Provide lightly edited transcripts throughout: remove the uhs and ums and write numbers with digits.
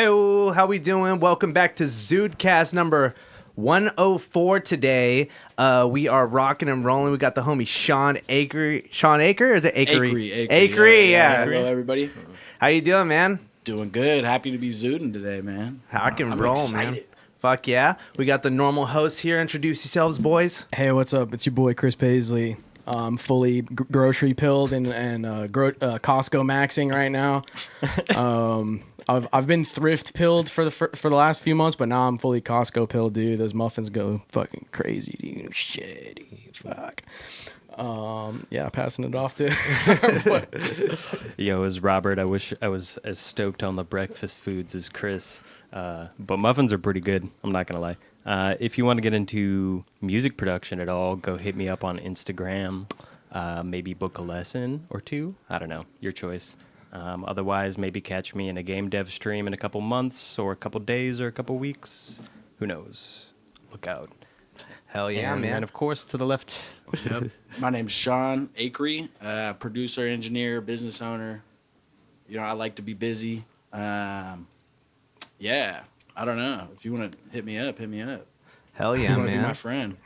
Hey, how we doing? Welcome back to ZUDECAST number 104 today. We are rocking and rolling. We got the homie Sean Acre. Sean Acre? Or is it Acre? Acre, yeah. Hello, everybody. How you doing, man? Doing good. Happy to be zooding today, man. Rock and I'm roll, excited. man. Fuck yeah. We got the normal hosts here. Introduce yourselves, boys. Hey, what's up? It's your boy Chris Paisley. Fully grocery pilled and Costco maxing right now. I've been thrift pilled for the last few months, but now I'm fully Costco pilled, dude. Those muffins go fucking crazy, dude. Shit, dude. Fuck. Yeah, passing it off to. Yo, it's Robert. I wish I was as stoked on the breakfast foods as Chris, but muffins are pretty good. I'm not gonna lie. If you want to get into music production at all, go hit me up on Instagram. Maybe book a lesson or two. I don't know. Your choice. Otherwise, maybe catch me in a game dev stream in a couple months or a couple days or a couple weeks. Who knows? Look out. Hell yeah, And man. of course, to the left. Yep. My name's Sean Acre, producer, engineer, business owner. You know, I like to be busy. Yeah, I don't know. If you want to hit me up, hit me up. Hell You yeah, want to be my man. friend?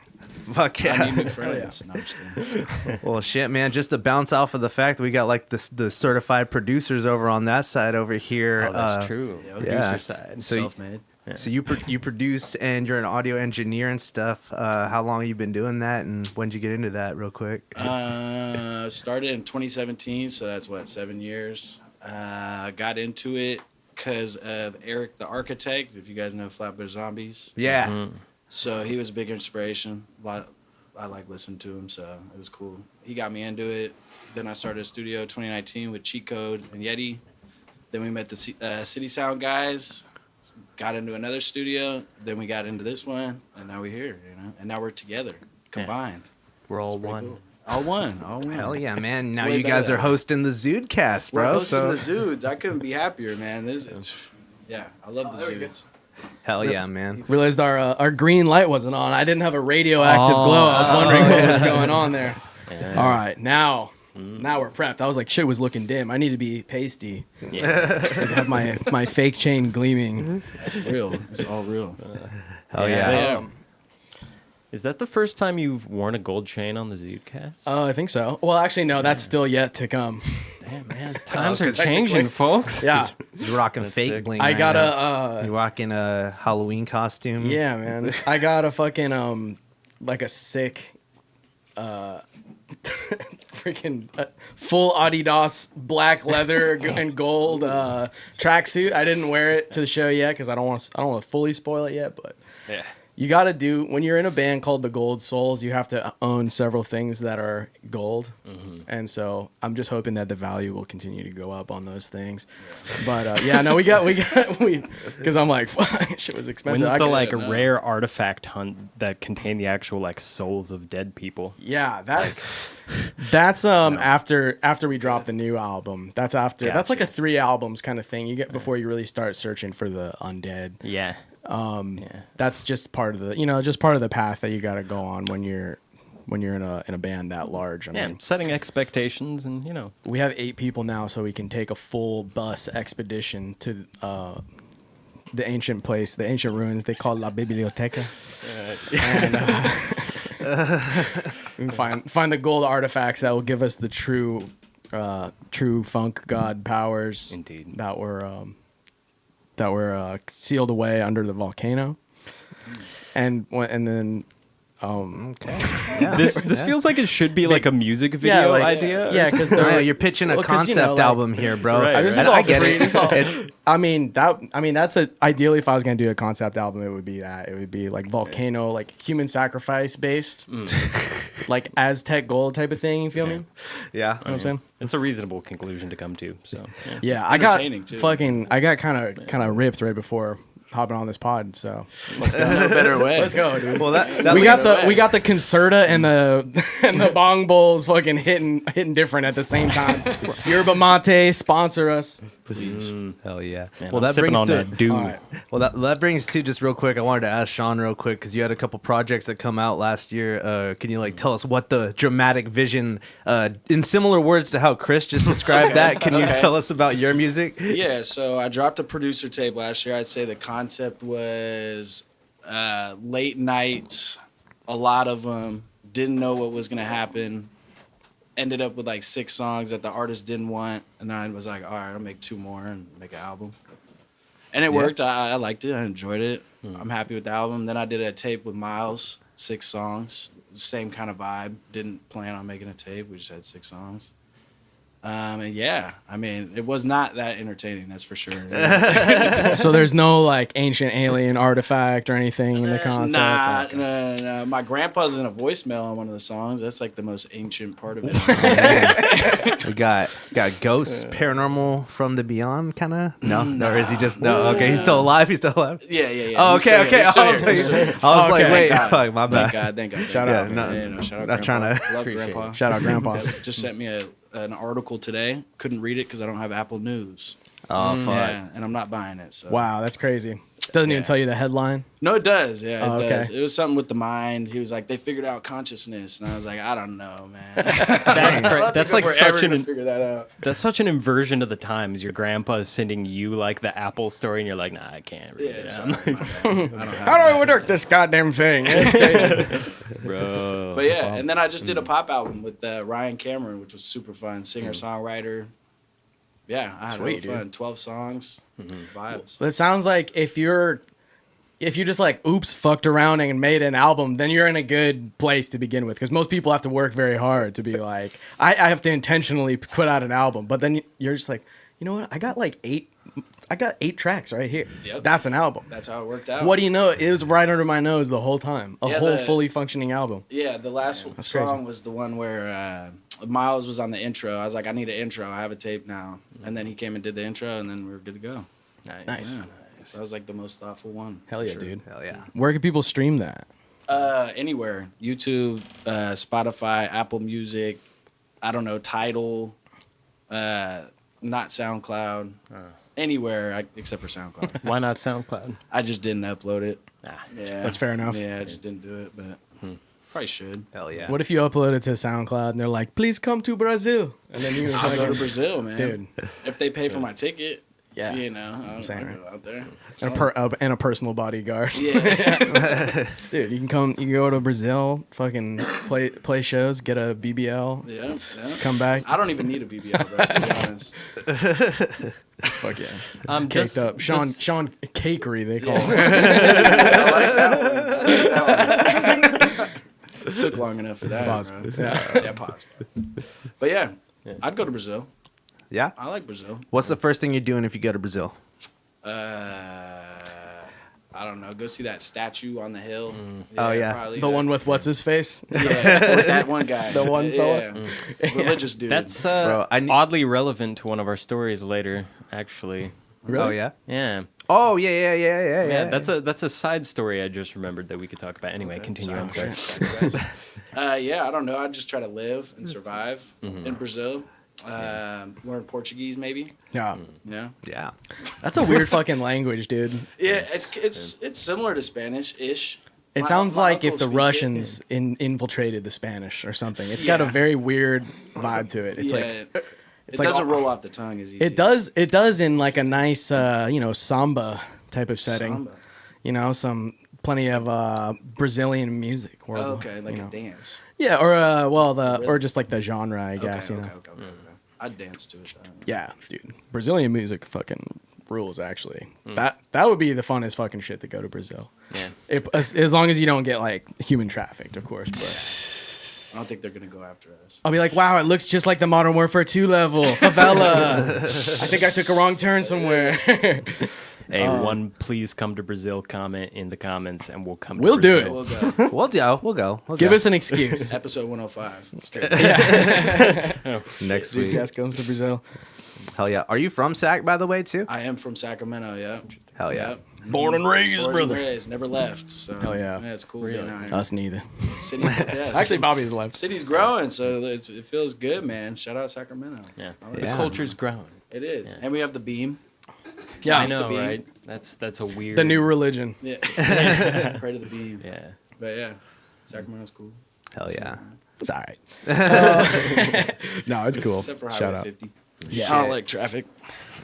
Fuck yeah. I need new friends. No, I'm just kidding. Well, shit, man. Just to bounce off of the fact that we got like the certified producers over on that side over here. Oh, that's true. yeah, Producer yeah. side. So Self-made. So you produce and you're an audio engineer and stuff. How long have you been doing that, and when did you get into that, real quick? Started in 2017, so that's what, 7 years. Got into it because of Eric the Architect, if you guys know Flatbush Zombies. Yeah. Mm-hmm. So he was a big inspiration. I like listening to him, so it was cool. He got me into it. Then I started a studio 2019 with Cheat Code and Yeti. Then we met the City Sound guys. Got into another studio. Then we got into this one, and now we're here. You know, and now we're together, combined. We're all It's pretty one. cool. All one. All one. Hell yeah, man. Now way you guys better are that way. hosting the ZUDECast, We're bro. hosting So the Zudes. I couldn't be happier, man. Yeah, I love the Zudes. hell yeah, man. Realized our green light wasn't on. I didn't have a radioactive glow. I was wondering what was going on there. Yeah. All right, now we're prepped. I was like, shit was looking dim. I need to be pasty. Yeah. Have my fake chain gleaming. It's real. It's all real. Hell yeah. Yeah. Is that the first time you've worn a gold chain on the ZUDECAST? I think so. Well, actually, no. That's still yet to come. Damn, man. Times are technically- changing, folks. Yeah, You're rocking That's fake sick. bling. I right got now. a. You rocking a Halloween costume. Yeah, man. I got a fucking like a sick freaking full Adidas black leather and gold tracksuit. I didn't wear it to the show yet because I don't want to fully spoil it yet, but Yeah. you got to do, when you're in a band called the Gold Souls, you have to own several things that are gold. And so I'm just hoping that the value will continue to go up on those things. But yeah, no, because I'm like, fuck, shit was expensive. When's I the could- like rare artifact hunt that contain the actual like souls of dead people? Yeah, that's after we drop the new album. That's after that's like a 3 albums kind of thing you get before you really start searching for the undead. Yeah. That's just part of the path that you got to go on when you're in a band that large. I Yeah. mean, Setting expectations and we have 8 people now, so we can take a full bus expedition to the ancient place, the ancient ruins they call La Biblioteca. And we can find the gold artifacts that will give us the true funk god powers. Indeed. That were sealed away under the volcano. And then Okay. Yeah. This feels like it should be like a music video idea. Yeah, because You're pitching a concept album here, bro. Right, this is right. all I get free. it. This is all, that's ideally, if I was gonna do a concept album, it would be that. It would be like volcano, like human sacrifice based, like Aztec gold type of thing. You feel me? Yeah. You know what I'm saying? It's a reasonable conclusion to come to. So yeah. Yeah, I got Entertaining, too. kind of ripped right before hopping on this pod. So let's go. No better way. Let's go, dude. Well, that we leads- got the concerta and the bong bowls fucking hitting different at the same time. Yerba mate, sponsor us. Please. Hell yeah. Man, Well, I'm that sipping brings on to that dew. All right. well that brings to just real quick. I wanted to ask Sean real quick because you had a couple projects that come out last year. Can you like tell us what the dramatic vision, in similar words to how Chris just described that? Can you tell us about your music? Yeah, so I dropped a producer tape last year. I'd say the concept was late nights, a lot of them, didn't know what was going to happen. Ended up with like 6 songs that the artist didn't want. And then I was like, all right, I'll make 2 more and make an album. And it worked. I liked it. I enjoyed it. I'm happy with the album. Then I did a tape with Miles, 6 songs. Same kind of vibe. Didn't plan on making a tape. We just had 6 songs. And yeah, I mean, it was not that entertaining, that's for sure. So there's no like ancient alien artifact or anything in the concept? Nah, Okay. no. My grandpa's in a voicemail on one of the songs. That's like the most ancient part of it. We got ghosts, paranormal from the beyond, kind of. No, or is he just no? Okay, he's still alive. He's still alive. Yeah. Oh, He's still okay. here. He's still here. I He's still here. was like, Okay. wait, Thank God. fuck, my bad. Thank God. Shout out. Shout out, Not Grandpa. trying to- Love Appreciate Grandpa. Shout out, Grandpa. Just sent me an article today. Couldn't read it because I don't have Apple News. Oh fuck. Yeah, and I'm not buying it. So. Wow, that's crazy. Doesn't even Yeah. tell you the headline. No, it does. Yeah, it Oh, okay. does. It was something with the mind. He was like, they figured out consciousness, and I was like, I don't know, man. That's like such an figure that out. that's such an inversion of the times. Your grandpa is sending you like the Apple story, and you're like, nah, I can't read Yeah, it, sorry, my bad. I don't have How do I work this goddamn thing? It's crazy. bro. But yeah, and then I just did a pop album with Ryan Cameron, which was super fun. Singer songwriter. Yeah, I had Sweet, really fun. 12 songs, vibes. It sounds like if you just like fucked around and made an album, then you're in a good place to begin with. Because most people have to work very hard to be like, I have to intentionally put out an album. But then you're just like, you know what? I got 8 tracks right here. Yep. That's an album. That's how it worked out. What do you know? It was right under my nose the whole time. A Yeah, whole the- fully functioning album. Yeah, the last That's song crazy. was the one where Miles was on the intro. I was like, I need an intro. I have a tape now. And then he came and did the intro, and then we were good to go. Nice. Yeah. That was like the most thoughtful one. Hell for yeah, sure. dude. Hell yeah. Where can people stream that? Anywhere. YouTube, Spotify, Apple Music, I don't know, Tidal, not SoundCloud. Anywhere except for SoundCloud. Why not SoundCloud? I just didn't upload it. Ah, Yeah, That's fair enough. Yeah, I just didn't do it, but probably should. Hell yeah. What if you upload it to SoundCloud and they're like, please come to Brazil? And then you I'll go to Brazil, man. Dude. If they pay for my ticket, Yeah. you know, I'll saying, go out there. And a personal bodyguard. Yeah, Dude, you can go to Brazil, fucking play shows, get a BBL, yeah. come back. I don't even need a BBL, bro, to be honest. Fuck yeah. Caked up. Sean Cakery, they call it. I like that one. It took long enough for that. Pause. Bro. Yeah. Yeah, pause. But yeah, I'd go to Brazil. Yeah. I like Brazil. What's the first thing you're doing if you go to Brazil? I don't know. Go see that statue on the hill. Oh, yeah. probably The one with what's his face? Yeah, with that one guy. The one fella? Religious dude. That's Bro, I need- oddly relevant to one of our stories later, actually. Oh yeah. Yeah. Oh yeah. That's a side story I just remembered that we could talk about. Anyway, continue. I'm sorry. Yeah, I don't know. I'd just try to live and survive in Brazil. Learn Portuguese, maybe. Yeah. Yeah. Yeah. That's a weird fucking language, dude. Yeah, it's similar to Spanish-ish. It sounds like if the uncle speaks it. Russians infiltrated the Spanish or something. It's got a very weird vibe to it. It's like it like- doesn't roll off the tongue as easy. it does in like a nice samba type of setting. Samba. You know, plenty of Brazilian music. Or, Oh, okay, like you a know. dance. Yeah, or just like the genre, I guess. Okay, You know. okay. I'd dance to it. Yeah, dude. Brazilian music fucking rules. Actually, that would be the funnest fucking shit to go to Brazil. Yeah. As long as you don't get like human trafficked, of course. But I don't think they're gonna go after us. I'll be like, wow, it looks just like the Modern Warfare 2 level, favela. I think I took a wrong turn somewhere. Hey, please come to Brazil comment in the comments, and we'll come. We'll to do Brazil. it. We'll go. We'll go. Give us an excuse. Episode 105. Straight. next week. Yes, comes to Brazil. Hell yeah. Are you from Sac, by the way, too? I am from Sacramento. Yeah. Hell yeah. Yep. Born and raised, Born brother. and raised, never left. So Hell yeah. it's cool being out here. Us neither. City, yeah, Actually, Bobby's left. city's growing, so it feels good, man. Shout out Sacramento. Yeah. I like The Yeah. culture's growing. It is, and we have the beam. Yeah, I know, beam. right? That's a weird. the new religion. Yeah, pray to the beam. Yeah. But yeah, Sacramento's cool. Hell yeah. It's all right. No, it's cool. Except for Shout Highway out. 50. Yeah. I don't like traffic.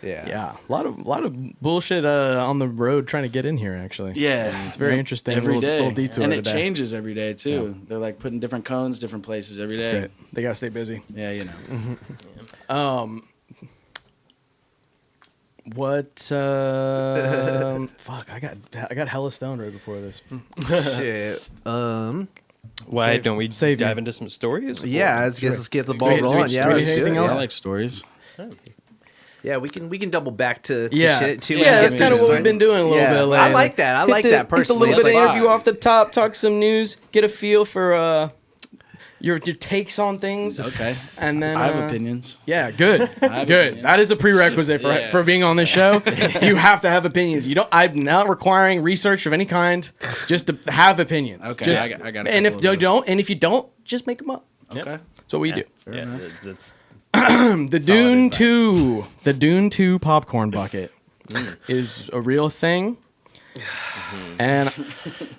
Yeah. Yeah, a lot of bullshit on the road trying to get in here. Actually, Yeah, it's very interesting. every little, day, little detour and it today. changes every day too. They're like putting different cones, different places every day. Great. They gotta stay busy. Yeah, you know. What? Fuck! I got hella stoned right before this. Shit. Why Save- don't we save dive me. into some stories? Yeah, let's get the Do ball we- do we- rolling. do Yeah, we let's need do anything it, else? I yeah. like stories. Yeah, we can double back to Yeah, shit too. yeah, and that's get kind of these what we've been doing a little Yeah. bit lately. I like that. I like that personally. Get a little It's bit of like- interview off the top, talk some news, get a feel for your takes on things. Okay. And then I have opinions. Yeah, good, have good. opinions. That is a prerequisite for Yeah. for being on this show. You have to have opinions. You don't. I'm not requiring research of any kind. Just to have opinions. Okay, Just, I got a and if couple you of those. don't, and if you don't, just make them up. Okay. That's what we do. Yeah, that's The Dune advice. 2, the Dune 2 popcorn bucket is a real thing. And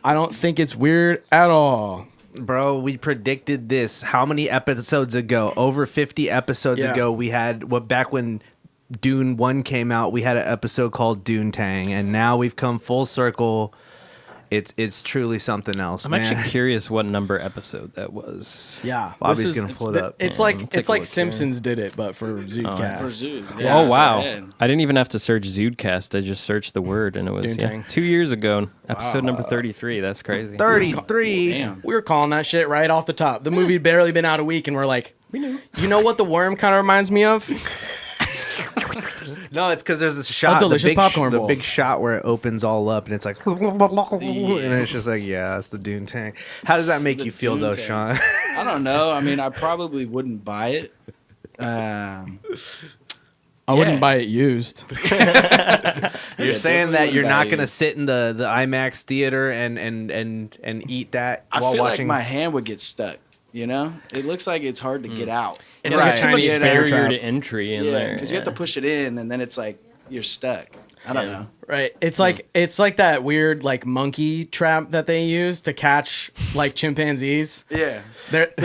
I don't think it's weird at all. Bro, we predicted this how many episodes ago? Over 50 episodes Yeah. ago, we had back when Dune 1 came out, we had an episode called Dune Tang, and now we've come full circle. It's truly something else, I'm man. actually curious what number episode that was. Yeah. Bobby's This is- gonna pull it up. It's Yeah, like let me take it's a like look Simpsons did it, but for Zudecast. For Zoo. Yeah. Oh wow! Man. I didn't even have to search Zudecast. I just searched the word, and it was Doontang. 2 years ago, episode number 33. That's crazy. 33. Damn. We were calling that shit right off the top. The movie had barely been out a week, and we're like, we knew. You know what the worm kind of reminds me of? No, it's because there's this shot, delicious the big popcorn the bowl. big shot where it opens all up, and it's like, and it's just like, yeah, it's the Dune Tang. How does that make The you feel, though, Dune Sean? I don't know. I mean, I probably wouldn't buy it. I Yeah. wouldn't buy it used. You're Yeah, saying definitely that you're wouldn't not buy gonna it. sit in the IMAX theater and eat that I while feel watching. like my hand would get stuck. You know, it looks like it's hard to get out. It's Right. like a Too much Chinese finger barrier trap. to entry in Yeah, there. because you have to push it in, and then it's like you're stuck. I don't know. Right. It's like that weird like monkey trap that they use to catch like chimpanzees. Yeah.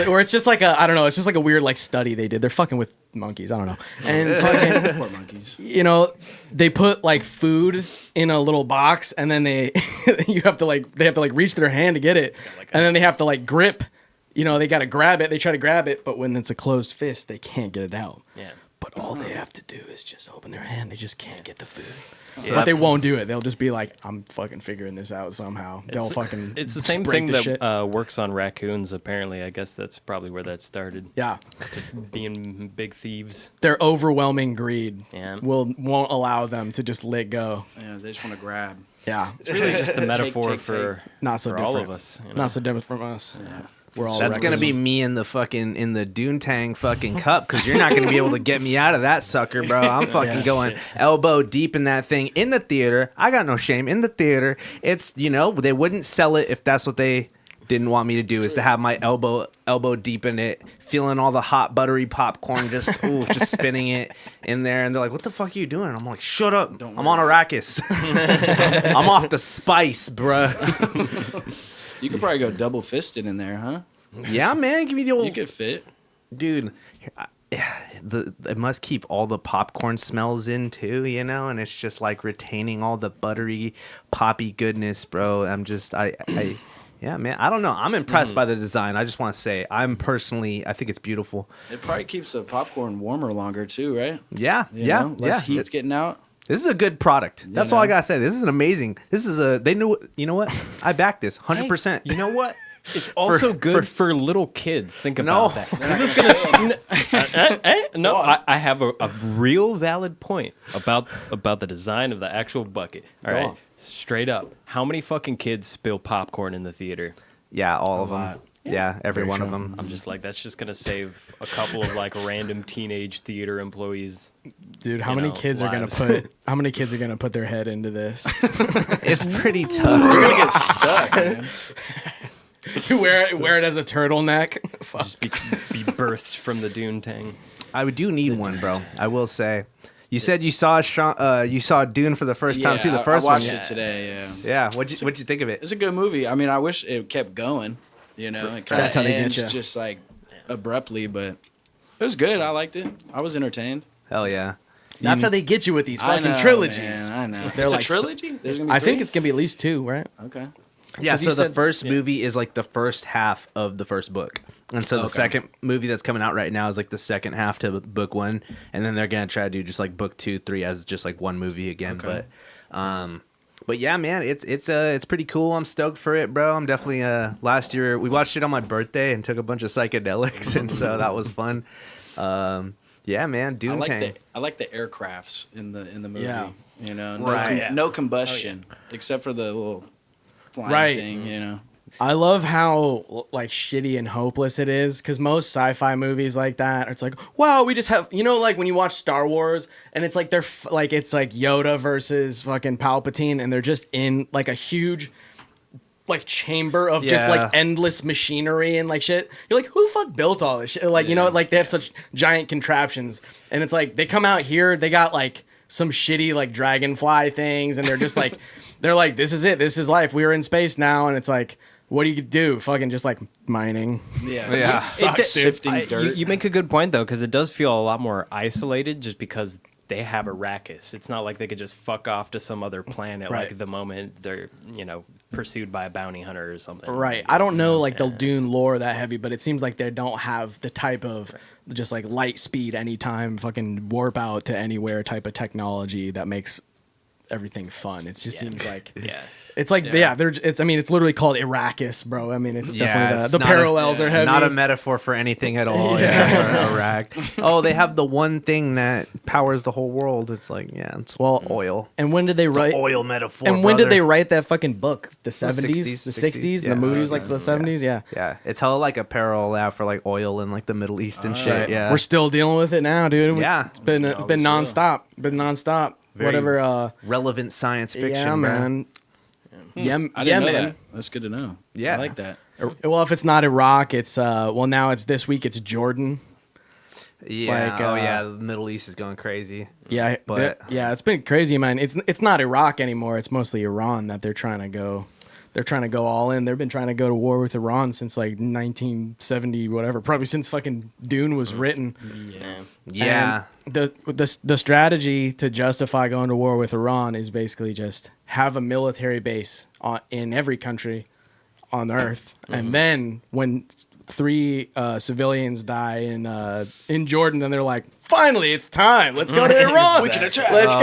Or it's just like I don't know, it's just like a weird like study they did. They're fucking with monkeys, I don't know. And fucking Poor monkeys. you know, they put like food in a little box and then they they have to like reach their hand to get it. And then they have to like grip, you know, they got to grab it. They try to grab it, but when it's a closed fist, they can't get it out. Yeah. But all they have to do is just open their hand. They just can't get the food. Yeah. But they won't do it. They'll just be like, I'm fucking figuring this out somehow. They'll fucking. It's the same break thing the shit. that works on raccoons. Apparently, I guess that's probably where that started. Yeah, Just being big thieves. their overwhelming greed Yeah. won't allow them to just let go. Yeah, they just want to grab. Yeah, It's really just a metaphor take. for not so for different. all of us. You know? Not so different from us. Yeah. We're all. That's gonna be me in the Dune Tang fucking cup, because you're not gonna be able to get me out of that sucker, bro. I'm fucking Yeah, going elbow deep in that thing in the theater. I got no shame in the theater. It's, you know, they wouldn't sell it if that's what they didn't want me to do, is to have my elbow deep in it, feeling all the hot buttery popcorn, just spinning it in there. And they're like, "What the fuck are you doing?" I'm like, "Shut up! I'm on Arrakis. I'm off the spice, bruh." You could probably go double fisted in there, huh? Yeah, man, give me the You old could fit. dude. It must keep all the popcorn smells in too, you know, and it's just like retaining all the buttery, poppy goodness, bro. Yeah, man. I don't know. I'm impressed by the design. I just want to say, I think it's beautiful. It probably keeps the popcorn warmer longer too, right? Yeah, You yeah, know? Less yeah. heat's getting out. This is a good product. That's all I know? gotta say. This is an amazing. They knew. You know what? I back this 100%. You know what? It's also good for little kids. Think No. about that. This is gonna. No, I have a real valid point about the design of the actual bucket. All right, on. straight up. How many fucking kids spill popcorn in the theater? Yeah, all of them. lot. Yeah, every Very one of true. them. I'm just like, that's just gonna save a couple of like random teenage theater employees. Dude, how you many know, kids are lives. how many kids are gonna put their head into this? It's pretty tough. You're gonna get stuck, man. wear it as a turtleneck. Fuck. Just be birthed from the Dune Tang. I do need one, bro. I will say. You said you saw you saw Dune for the first time too. The first I watched one. it today. Yeah. Yeah. What'd you think of it? It's a good movie. I mean, I wish it kept going. You know, it kind That's of how they get ends ya. just like abruptly, but it was good. I liked it. I was entertained. Hell yeah. That's how they get you with these I fucking know, trilogies. man, I know. They're It's like a trilogy. There's gonna be I think three? it's gonna be at least 2, right? Okay. Yeah, 'Cause so you the said- first movie is like the first half of the first book. And so the Okay. second movie that's coming out right now is like the second half to book 1. And then they're going to try to do just like book 2, 3 as just like one movie again. Okay. But yeah, man, it's pretty cool. I'm stoked for it, bro. I'm definitely last year we watched it on my birthday and took a bunch of psychedelics, and so that was fun. Yeah, man, Dune Tang. I like the aircrafts in the movie. Yeah. You know, Right. no combustion except for the little flying Right. thing. You know. I love how like shitty and hopeless it is because most sci-fi movies like that, it's like, wow, we just have, like when you watch Star Wars and it's like it's like Yoda versus fucking Palpatine and they're just in like a huge like chamber of just Yeah. like endless machinery and like shit. You're like, who the fuck built all this shit? Like, like they have such giant contraptions and it's like they come out here, they got like some shitty like dragonfly things and they're just like, they're like, this is it. This is life. We're in space now. And it's like, what do you do? Fucking just like mining. Yeah. Yeah. It sucks sifting dirt. You make a good point though, because it does feel a lot more isolated, just because they have Arrakis. It's not like they could just fuck off to some other planet Right. like the moment they're pursued by a bounty hunter or something. Right. I don't know like the Dune lore that heavy, but it seems like they don't have the type of just like light speed anytime fucking warp out to anywhere type of technology that makes everything fun. It just seems like Yeah. it's like it's literally called Arrakis, bro. I mean, it's definitely it's the not parallels are heavy. Not a metaphor for anything at all. Yeah. Iraq. Oh, they have the one thing that powers the whole world. It's like, it's oil. And when did they write Oil metaphor. And when did brother. they write that fucking book? The 70s, 60s, the 60s, yeah. the movies like the 70s, yeah. Yeah, it's hella like a parallel for like oil in like the Middle East and shit. Right. Yeah, We're still dealing with it now, dude. Yeah. It's been Always nonstop. Been nonstop. Very Whatever relevant science fiction. yeah, bro. man. Yeah, I didn't know man. that. That's good to know. Yeah. I like that. Well, if it's not Iraq, it's now it's this week. It's Jordan. Yeah. Like, yeah. The Middle East is going crazy. Yeah, But- it's been crazy, man. It's not Iraq anymore. It's mostly Iran that they're trying to go. They're trying to go all in. They've been trying to go to war with Iran since like 1970, whatever. Probably since fucking Dune was written. Yeah. Yeah. And the strategy to justify going to war with Iran is basically just have a military base in every country on Earth, and then when 3 civilians die in Jordan, then they're like, finally, it's time. Let's go to Iran. We can attack. Let's Oh,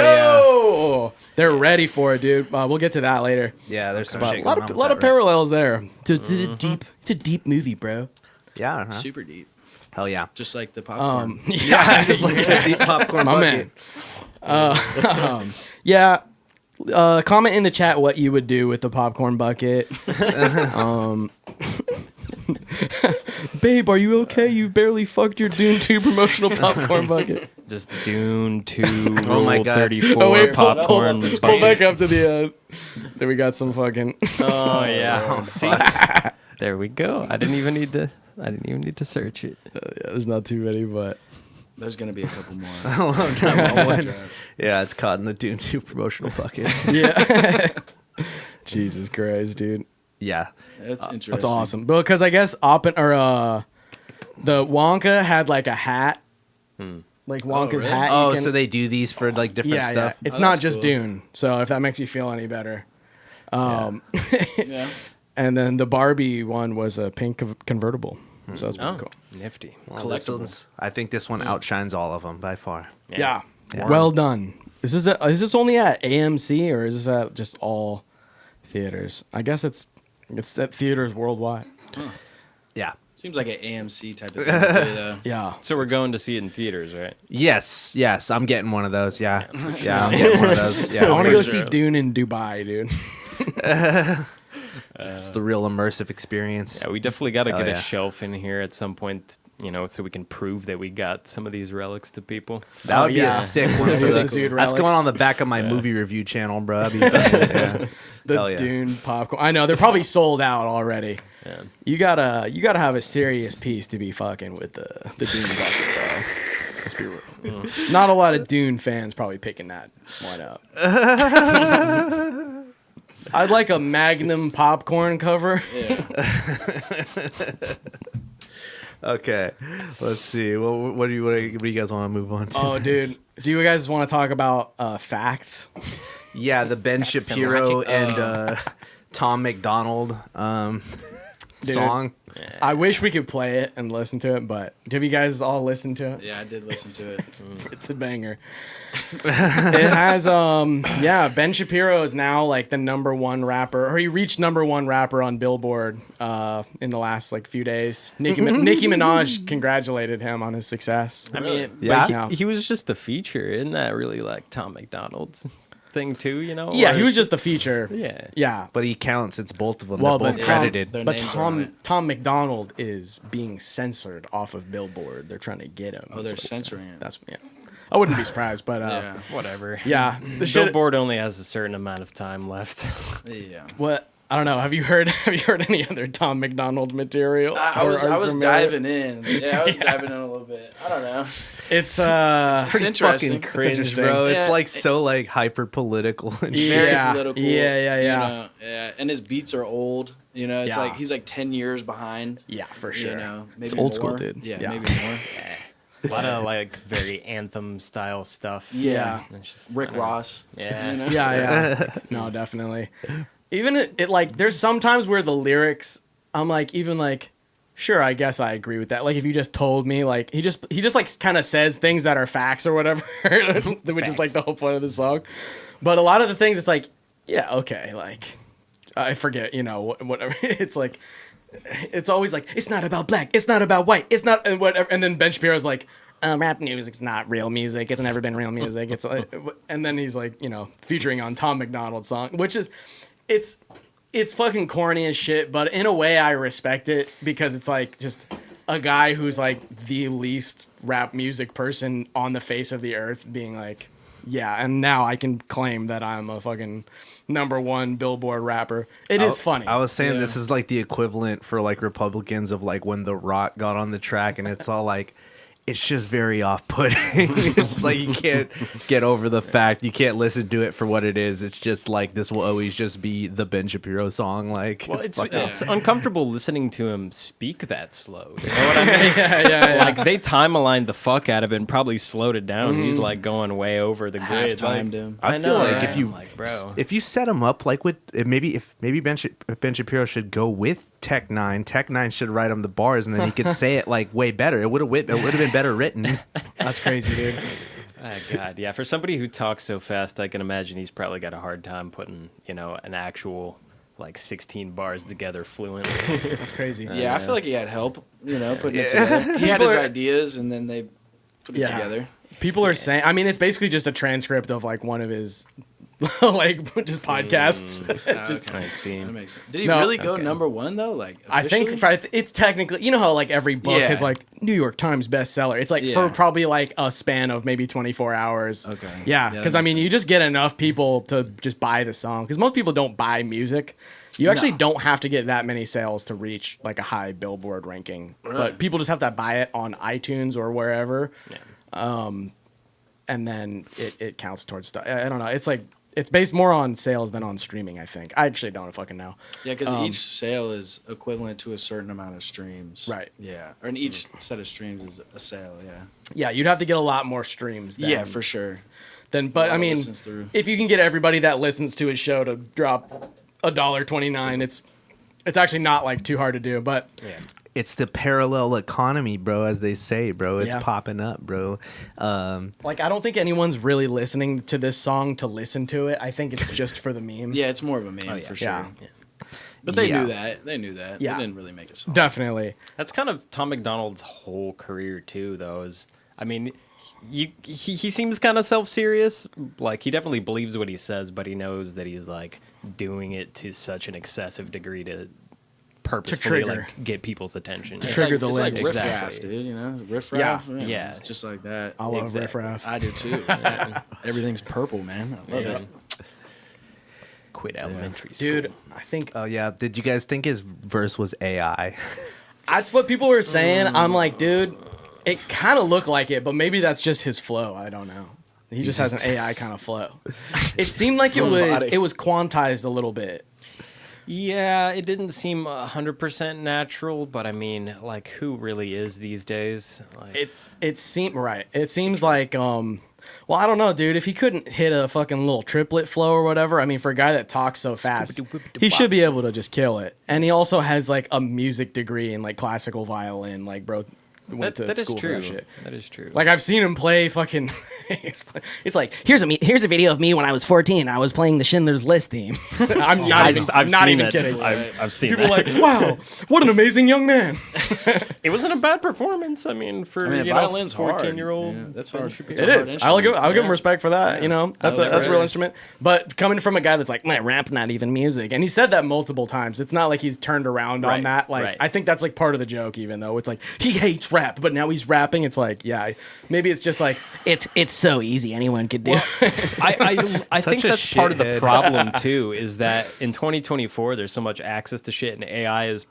go. They're ready for it, dude. We'll get to that later. Yeah. There's some But shit a lot going of on lot with of that, right? parallels there. To the deep. It's a deep movie, bro. Yeah. Huh? Super deep. Hell yeah. Just like the popcorn. Yeah, Just like a deep popcorn my bucket. man. Yeah. Comment in the chat what you would do with the popcorn bucket. Babe, are you okay? You barely fucked your Dune 2 promotional popcorn bucket. Just Dune 2, Oh my Rule God. 34, Oh wait, popcorn. pull back up to the. Then we got some fucking. Oh yeah. See? There we go. I didn't even need to search it. Yeah, there's not too many, but There's gonna be a couple more. Yeah, it's caught in the Dune 2 promotional bucket. yeah. Jesus Christ, dude. Yeah. That's interesting. That's awesome. Because I guess the Wonka had like a hat. Like Wonka's really? hat. Oh, you can- so they do these for like different yeah, stuff. yeah. It's Oh, not that's just cool. Dune. So if that makes you feel any better. Yeah. And then the Barbie one was a pink convertible. So that's pretty Oh, cool. nifty. Well, this one's- I think this one outshines all of them by far. Yeah. Well done. Is this only at AMC or is this at just all theaters? I guess it's at theaters worldwide. Yeah. Seems like an AMC type of thing. Though. Yeah. So we're going to see it in theaters, right? Yes. I'm getting one of those. Yeah. Yeah, I'm getting one of those. Yeah. I want to go sure. see Dune in Dubai, dude. It's the real immersive experience. Yeah, we definitely got to Hell get yeah. a shelf in here at some point, so we can prove that we got some of these relics to people. That would be yeah. a sick one for Dude, the. dude, That's going relics. on the back of my movie review channel, bro. That'd be fucking- yeah. The Hell yeah. Dune popcorn. I know they're probably sold out already. Yeah. You gotta have a serious piece to be fucking with the Dune bucket, Let's be real. Not a lot of Dune fans probably picking that one up. I'd like a Magnum popcorn cover. Yeah. Okay, let's see. What do you guys want to move on to? Oh, dude. Do you guys want to talk about facts? Yeah, the Ben Shapiro and Tom McDonald song. I wish we could play it and listen to it, but have you guys all listened to it? Yeah, I did listen to it. It's a banger. It has Ben Shapiro is now like the #1 rapper, or he reached #1 rapper on Billboard in the last like few days. Nicki Minaj congratulated him on his success. I mean, Yeah. but he was just the feature. Isn't that really like Tom McDonald's thing too? You know? Yeah, Or he was it's- just the feature. Yeah. Yeah. But he counts. It's both of them. Well, They're but both Tom, credited. Their but names are on Tom it. McDonald is being censored off of Billboard. They're trying to get him. Oh, they're is what he said. censoring it. That's yeah. I wouldn't be surprised, but Yeah. Whatever. yeah. The shit, Billboard only has a certain amount of time left. Yeah. what I don't know. Have you heard any other Tom McDonald material? I Or was are you I was familiar? diving in. Yeah, I was diving in a little bit. I don't know. It's It's interesting. Fucking cringe, interesting. bro. Yeah, It's like so like hyper political. And shit. Very Yeah. political. Yeah. You know, yeah. And his beats are old. You know, it's Yeah. like he's like 10 years behind. Yeah, for sure. You know, maybe It's old more. school, dude. Yeah, Yeah. maybe more. A lot of like very anthem style stuff. Yeah. It's just, Rick I don't know. Ross. Yeah. You know? Yeah. No, definitely. Even it like there's sometimes where the lyrics I'm like even like sure, I guess I agree with that. Like if you just told me like he just like kind of says things that are facts or whatever, which is like the whole point of the song. But a lot of the things it's like yeah, okay, like I forget, you know, whatever. It's like it's always like it's not about black, it's not about white, it's not and whatever. And then Ben Shapiro's like rap music's not real music. It's never been real music. It's like, and then he's like, you know, featuring on Tom McDonald's song, which is, it's fucking corny as shit. But in a way, I respect it because it's like just a guy who's like the least rap music person on the face of the earth being like, yeah, and now I can claim that I'm a fucking #1 Billboard rapper. It is funny. I was saying this is like the equivalent for like Republicans of like when The Rock got on the track, and it's all like. It's just very off-putting. It's like you can't get over the fact. You can't listen to it for what it is. It's just like this will always just be the Ben Shapiro song. Like, Well, it's fucking- uncomfortable listening to him speak that slow. You know what I mean? yeah. Like they time aligned the fuck out of it and probably slowed it down. He's like going way over the grid. Like, Half-timed him. I feel know, like right? if you I'm like, bro. if you set him up like with maybe Ben Shapiro should go with Tech Nine. Tech Nine should write him the bars, and then he could say it like way better. It would have been better written. That's crazy, dude. Oh, God, yeah. For somebody who talks so fast, I can imagine he's probably got a hard time putting, you know, an actual like 16 bars together fluently. That's crazy. Yeah, I feel like he had help, you know, putting it together. He had his ideas, and then they put it together. People are saying, I mean, it's basically just a transcript of like one of his like just podcasts. Just- Okay. I see. That makes sense. Did he No, really go okay. #1 though? Like, I think officially? it's technically, you know how like every book Yeah. is like New York Times bestseller. It's like Yeah. for probably like a span of maybe 24 hours. Okay. Yeah, Yeah, because that I mean, makes you sense. just get enough people to just buy the song. Because most people don't buy music. You actually No. don't have to get that many sales to reach like a high Billboard ranking. Really? But people just have to buy it on iTunes or wherever. Yeah. And then it counts towards stuff. I don't know. It's like it's based more on sales than on streaming, I think. I actually don't fucking know. Yeah, because each sale is equivalent to a certain amount of streams. Right. Yeah, or in each set of streams is a sale. Yeah. Yeah, you'd have to get a lot more streams. Yeah, for sure. But I lot mean, listens through. if you can get everybody that listens to his show to drop $1.29, it's actually not like too hard to do. But Yeah. It's the parallel economy, bro, as they say, bro. It's Yeah. popping up, bro. like, I don't think anyone's really listening to this song to listen to it. I think it's just for the meme. Yeah, it's more of a meme for sure. Yeah. But they Yeah. knew that. They knew that. Yeah. They didn't really make a song. Definitely. That's kind of Tom McDonald's whole career too, though. I mean, he seems kind of self-serious. Like he definitely believes what he says, but he knows that he's like doing it to such an excessive degree to purposefully trigger. like get people's attention. It's trigger like, the it's like legs. riff Exactly. raff, dude. You know, riff Yeah. raff. Yeah. It's just like that. I love Exactly. Riff Raff. I do too. Everything's purple, man. I love Yeah. it. Quit elementary school. Dude, I think Oh yeah. Did you guys think his verse was AI? that's what people were saying. I'm like, dude, It kind of looked like it, but maybe that's just his flow. I don't know. He just has an AI kind of flow. It seemed like it was quantized a little bit. Yeah, it didn't seem 100% natural, but I mean, like, who really is these days? Like, It seems like well, I don't know, dude. If he couldn't hit a fucking little triplet flow or whatever, I mean, for a guy that talks so fast, he should be able to just kill it. And he also has like a music degree in like classical violin. Like, bro, went to school for that shit. That is true. Like, I've seen him play fucking. It's like here's a video of me when I was 14. I was playing the Schindler's List theme. I'm not even kidding. I've seen People that. are like, wow, what an amazing young man. It wasn't a bad performance. I mean, for violin's 14-year-old, hard. Yeah, that's hard. It is. I'll give him respect for that. You know, that's a real instrument. But coming from a guy that's like, my rap's not even music, and he said that multiple times. It's not like he's turned around on that. Like, I think that's like part of the joke. Even though it's like he hates rap, but now he's rapping. It's like, yeah, maybe it's just like It's so easy, anyone could do. I think that's part of the problem too, is that in 2024 there's so much access to shit, and AI is,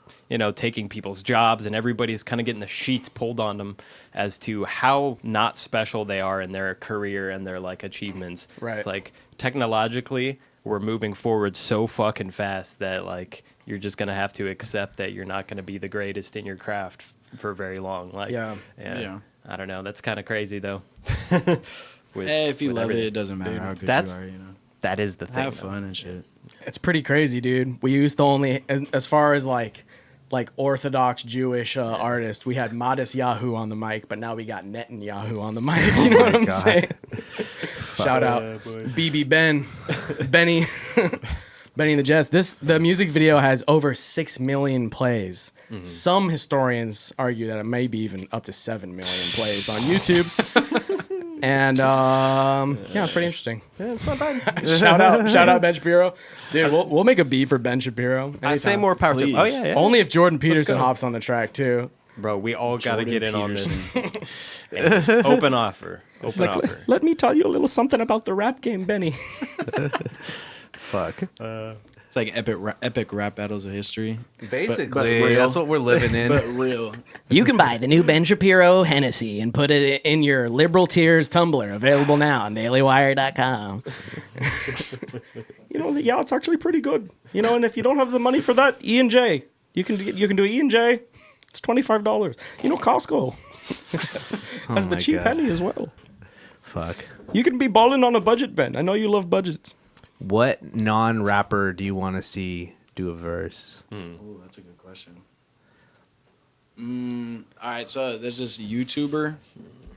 taking people's jobs, and everybody's kind of getting the sheets pulled on them as to how not special they are in their career and their like achievements. Right. It's like technologically we're moving forward so fucking fast that like you're just gonna have to accept that you're not gonna be the greatest in your craft for very long. Like, Yeah. I don't know. That's kind of crazy though. If you love everything. it doesn't matter how good That's- you are. That is the thing. Have though. fun and shit. it's pretty crazy, dude. We used to only as far as like Orthodox Jewish artists, we had Modest Yahoo on the mic, but now we got Netanyahu on the mic. You know what I'm saying? Shout out BB Benny Benny the Jets. The music video has over 6 million plays. Mm-hmm. Some historians argue that it may be even up to 7 million plays on YouTube. And it's pretty interesting. Yeah, it's not bad. shout out Ben Shapiro, dude. We'll make a beat for Ben Shapiro. Anytime. I say more power to him. Oh yeah. Only if Jordan Peterson hops on the track too. Bro, we all got to Jordan get in Peterson. on this. And open offer. Open offer. Let me tell you a little something about the rap game, Benny. Fuck. It's like epic rap battles of history. Basically, but real. that's what we're living in. But real. You can buy the new Ben Shapiro Hennessy and put it in your Liberal Tears tumbler. Available now on dailywire.com. Yeah, it's actually pretty good. And if you don't have the money for that, E&J, you can do E&J. It's $25. Costco has the cheap penny as well. Fuck. You can be balling on a budget, Ben. I know you love budgets. What non-rapper do you want to see do a verse? Ooh, that's a good question. All right, so there's this YouTuber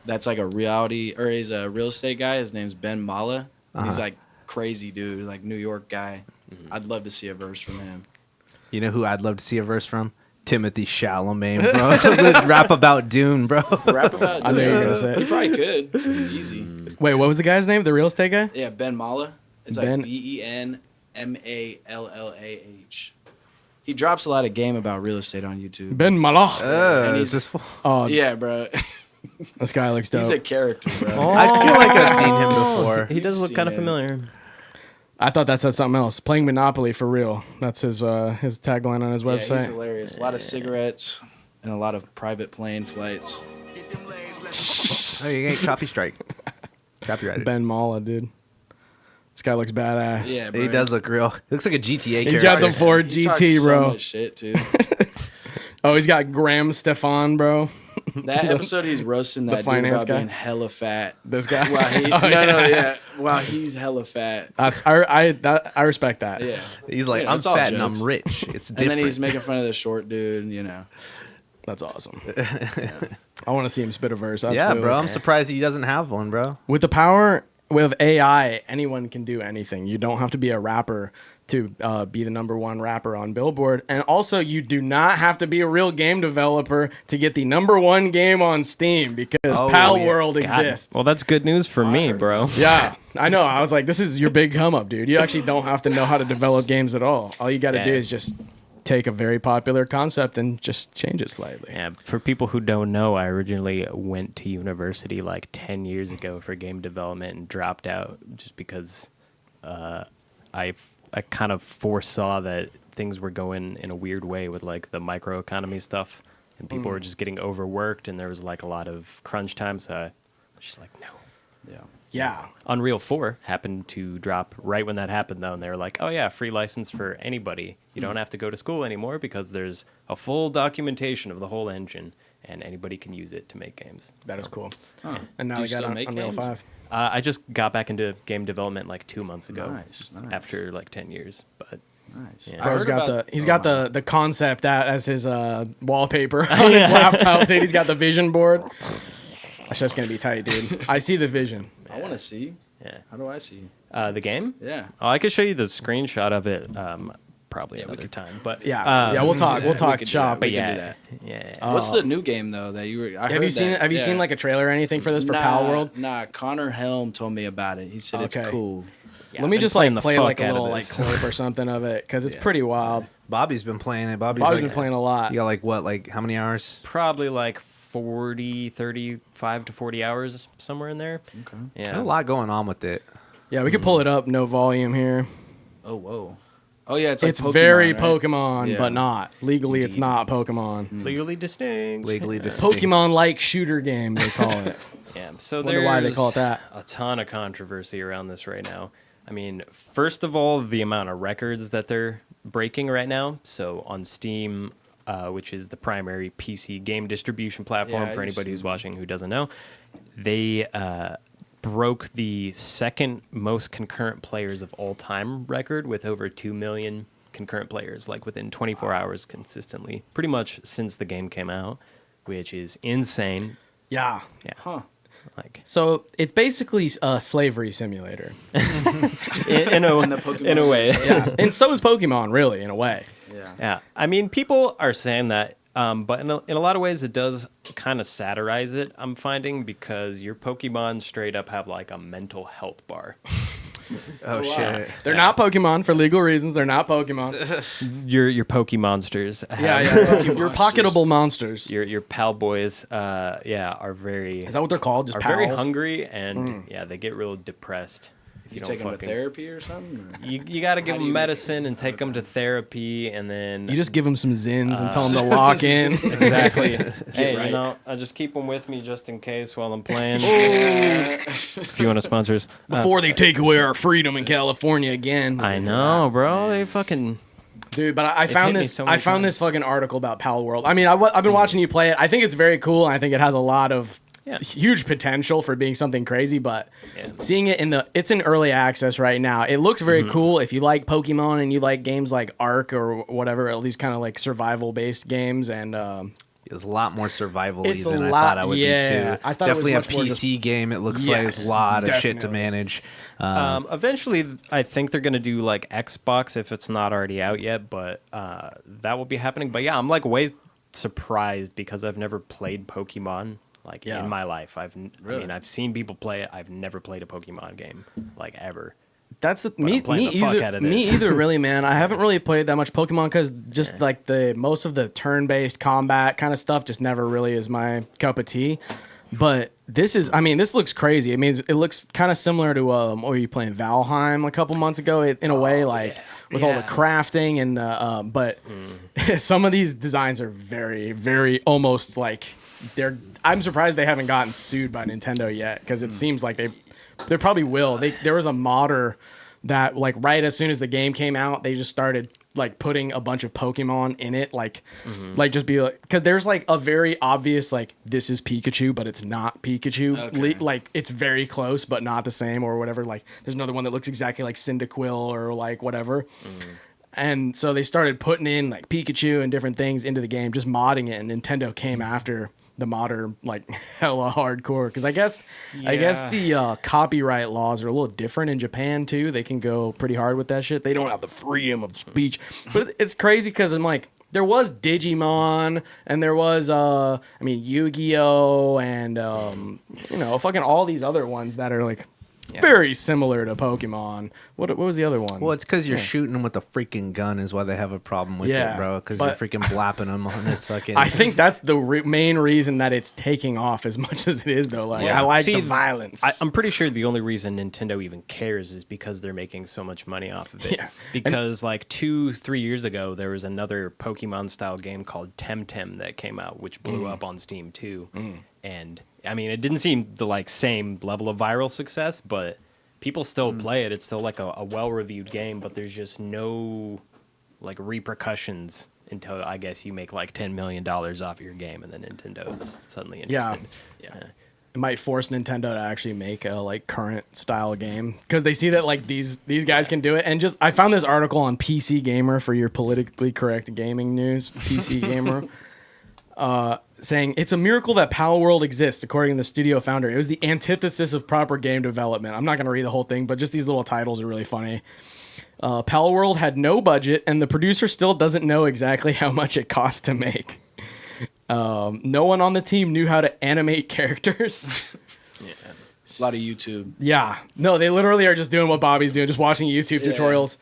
that's like he's a real estate guy. His name's Ben Mala. He's like crazy dude, like New York guy. I'd love to see a verse from him. You know who I'd love to see a verse from? Timothy Chalamet, bro. Rap about Dune, bro. Rap about I knew you were gonna say it. He probably could. Easy. Wait, what was the guy's name? The real estate guy? Yeah, Ben Mala. It's Ben- like BenMallah. He drops a lot of game about real estate on YouTube. Ben Malah. And Is he's this yeah, bro. This guy looks dope. He's a character, bro. I feel like I've seen him before. He does look seen kind of it. familiar. I thought that said something else. Playing Monopoly for real. That's his tagline on his Yeah, he's website. hilarious. A lot of cigarettes and a lot of private plane flights. Oh, you ain't copy strike. Copyrighted. Ben Mala, dude. This guy looks badass. Yeah, bro. He does look real. He looks like a GTA character. He's got the Ford He talks GT, so bro. much shit, too. Oh, he's got Graham Stefan, bro. That episode, he's roasting that dude finance about guy? being hella fat. This guy. While he, Oh, yeah. While he's hella fat. I respect that. Yeah. He's like, Yeah, I'm it's all fat and jokes. I'm rich. It's different. And then he's making fun of the short dude, That's awesome. I want to see him spit a verse. Absolutely. Yeah, bro. I'm surprised he doesn't have one, bro. With the power with AI, anyone can do anything. You don't have to be a rapper to be the #1 rapper on Billboard. And also, you do not have to be a real game developer to get the #1 game on Steam because Pal World exists. Well, that's good news for me, bro. Yeah, I know. I was like, this is your big come up, dude. You actually don't have to know how to develop games at all. All you got to do is just take a very popular concept and just change it slightly. Yeah, for people who don't know, I originally went to university like 10 years ago for game development and dropped out just because I kind of foresaw that things were going in a weird way with like the microeconomy stuff. and people were just getting overworked, and there was like a lot of crunch time. So I was just like, no. Yeah. Yeah. Unreal 4 happened to drop right when that happened, though, and they were like, oh, yeah, free license for anybody. You don't have to go to school anymore because there's a full documentation of the whole engine, and anybody can use it to make games. That is cool. Huh. And now Do they you got still make Unreal games? 5. I just got back into game development like 2 months ago. Nice. After like 10 years. But Nice. Yeah. I Bro's heard got about- he's got the concept as his wallpaper on his laptop, dude. He's got the vision board. That's just gonna be tight, dude. I see the vision. I want to see. yeah. How do I see? The game? Yeah. Oh, I could show you the screenshot of it probably Yeah, we another could- time. But Yeah, yeah. We'll talk. We'll we talk could do shop. that. But we can yeah, do that. yeah. What's the new game though that you were? I Have heard you seen that. it? Have you seen Yeah. like a trailer or anything for this for Nah, Pal World? Nah, Connor Helm told me about it. He said it's Okay. cool. Yeah, Let me I've been just playing like the play fuck like a out of little like this. clip or something of it because it's Yeah. pretty wild. Bobby's been playing it. Bobby's like, been playing a lot. You got like what? Like how many hours? Probably like 35 to 40 hours, somewhere in there. Okay. Yeah. Got a lot going on with it. Yeah, we could pull it up. No volume here. Oh whoa. Oh yeah, it's like It's Pokemon, very right? Pokemon, Yeah. but not legally. It's Indeed. not Pokemon. Legally distinct. Legally distinct. Pokemon-like shooter game they call it. Yeah. So Wonder why they there's call it that. a ton of controversy around this right now. I mean, first of all, the amount of records that they're breaking right now. So on Steam, which is the primary PC game distribution platform Yeah, for you've anybody who's seen- watching who doesn't know, they broke the second most concurrent players of all time record with over 2 million concurrent players, like within 24 hours consistently, pretty much since the game came out, which is insane. Yeah. Yeah. Huh. Like So it's basically a slavery simulator. in a Pokemon in a way. Yeah, and so is Pokemon, really, in a way. Yeah. Yeah, I mean, people are saying that, but in a lot of ways, it does kind of satirize it. I'm finding because your Pokemon straight up have like a mental health bar. Oh shit. They're not Pokemon for legal reasons. They're not Pokemon. Your Pokemonsters. Have, Yeah, yeah. Your pocketable monsters. Your pal boys, are very Is that what they're called? Just are pals? very hungry and yeah, they get real depressed if you You don't take them to fucking. therapy or something? Or? You got to give How do them you- medicine and take them to therapy, and then You just give them some Zins and tell them to lock in. exactly. Hey, right. you know, I just keep them with me just in case while I'm playing. If you want to sponsor us. Before they take away our freedom in California again. I know, bro. They fucking. Dude, but I found hit me this. so many I found times. this fucking article about Pal World. I mean, I've been watching you play it. I think it's very cool. And I think it has a lot of Yeah. huge potential for being something crazy. But Yeah. seeing it it's in early access right now. It looks very cool. If you like Pokemon and you like games like Ark or whatever, at least kind of like survival based games, and It's a lot more survival-y It's a than I lot- thought I would yeah, be too. I thought it was Definitely much a more PC game. It looks like Yes, it's a lot of shit to definitely. manage. Eventually, I think they're gonna do like Xbox if it's not already out yet, but that will be happening. But yeah, I'm like way surprised because I've never played Pokemon like Yeah. in my life. I Really? mean, I've seen people play it. I've never played a Pokemon game like ever. that's the I'm playing the fuck out of me this. either. Really, man. I haven't really played that much Pokemon because just like the most of the turn based combat kind of stuff just never really is my cup of tea. But this is, I mean, this looks crazy. I mean, it looks kind of similar to what were you playing Valheim a couple months ago in a way, like with all the crafting and the. But some of these designs are very, very almost like they're. I'm surprised they haven't gotten sued by Nintendo yet because it seems like they probably will. There was a modder that like right as soon as the game came out, they just started like putting a bunch of Pokemon in it, like just be like, because there's like a very obvious like this is Pikachu, but it's not Pikachu. Okay. Like it's very close, but not the same or whatever. Like there's another one that looks exactly like Cyndaquil or like whatever. And so they started putting in like Pikachu and different things into the game, just modding it. And Nintendo came after the modder like hella hardcore because I guess the copyright laws are a little different in Japan too. They can go pretty hard with that shit. They don't have the freedom of speech, but it's crazy because I'm like there was Digimon and there was Yu-Gi-Oh and fucking all these other ones that are like very similar to Pokemon. What was the other one? Well, it's because you're shooting them with a freaking gun is why they have a problem with it, bro. Because you're freaking blapping them on this fucking. I think that's the main reason that it's taking off as much as it is, though. Like, I like the violence. I'm pretty sure the only reason Nintendo even cares is because they're making so much money off of it. Yeah. Because like 2-3 years ago, there was another Pokemon-style game called Temtem that came out, which blew up on Steam too. And I mean, it didn't seem the like same level of viral success, but people still play it. It's still like a well-reviewed game, but there's just no like repercussions until I guess you make like $10 million off your game, and then Nintendo's suddenly interested. Yeah. It might force Nintendo to actually make a like current style game because they see that like these guys can do it. And just I found this article on PC Gamer for your politically correct gaming news. PC Gamer. Saying it's a miracle that Pal World exists, according to the studio founder. It was the antithesis of proper game development. I'm not going to read the whole thing, but just these little titles are really funny. Pal World had no budget, and the producer still doesn't know exactly how much it cost to make. No one on the team knew how to animate characters. A lot of YouTube. Yeah. No, they literally are just doing what Bobby's doing, just watching YouTube tutorials.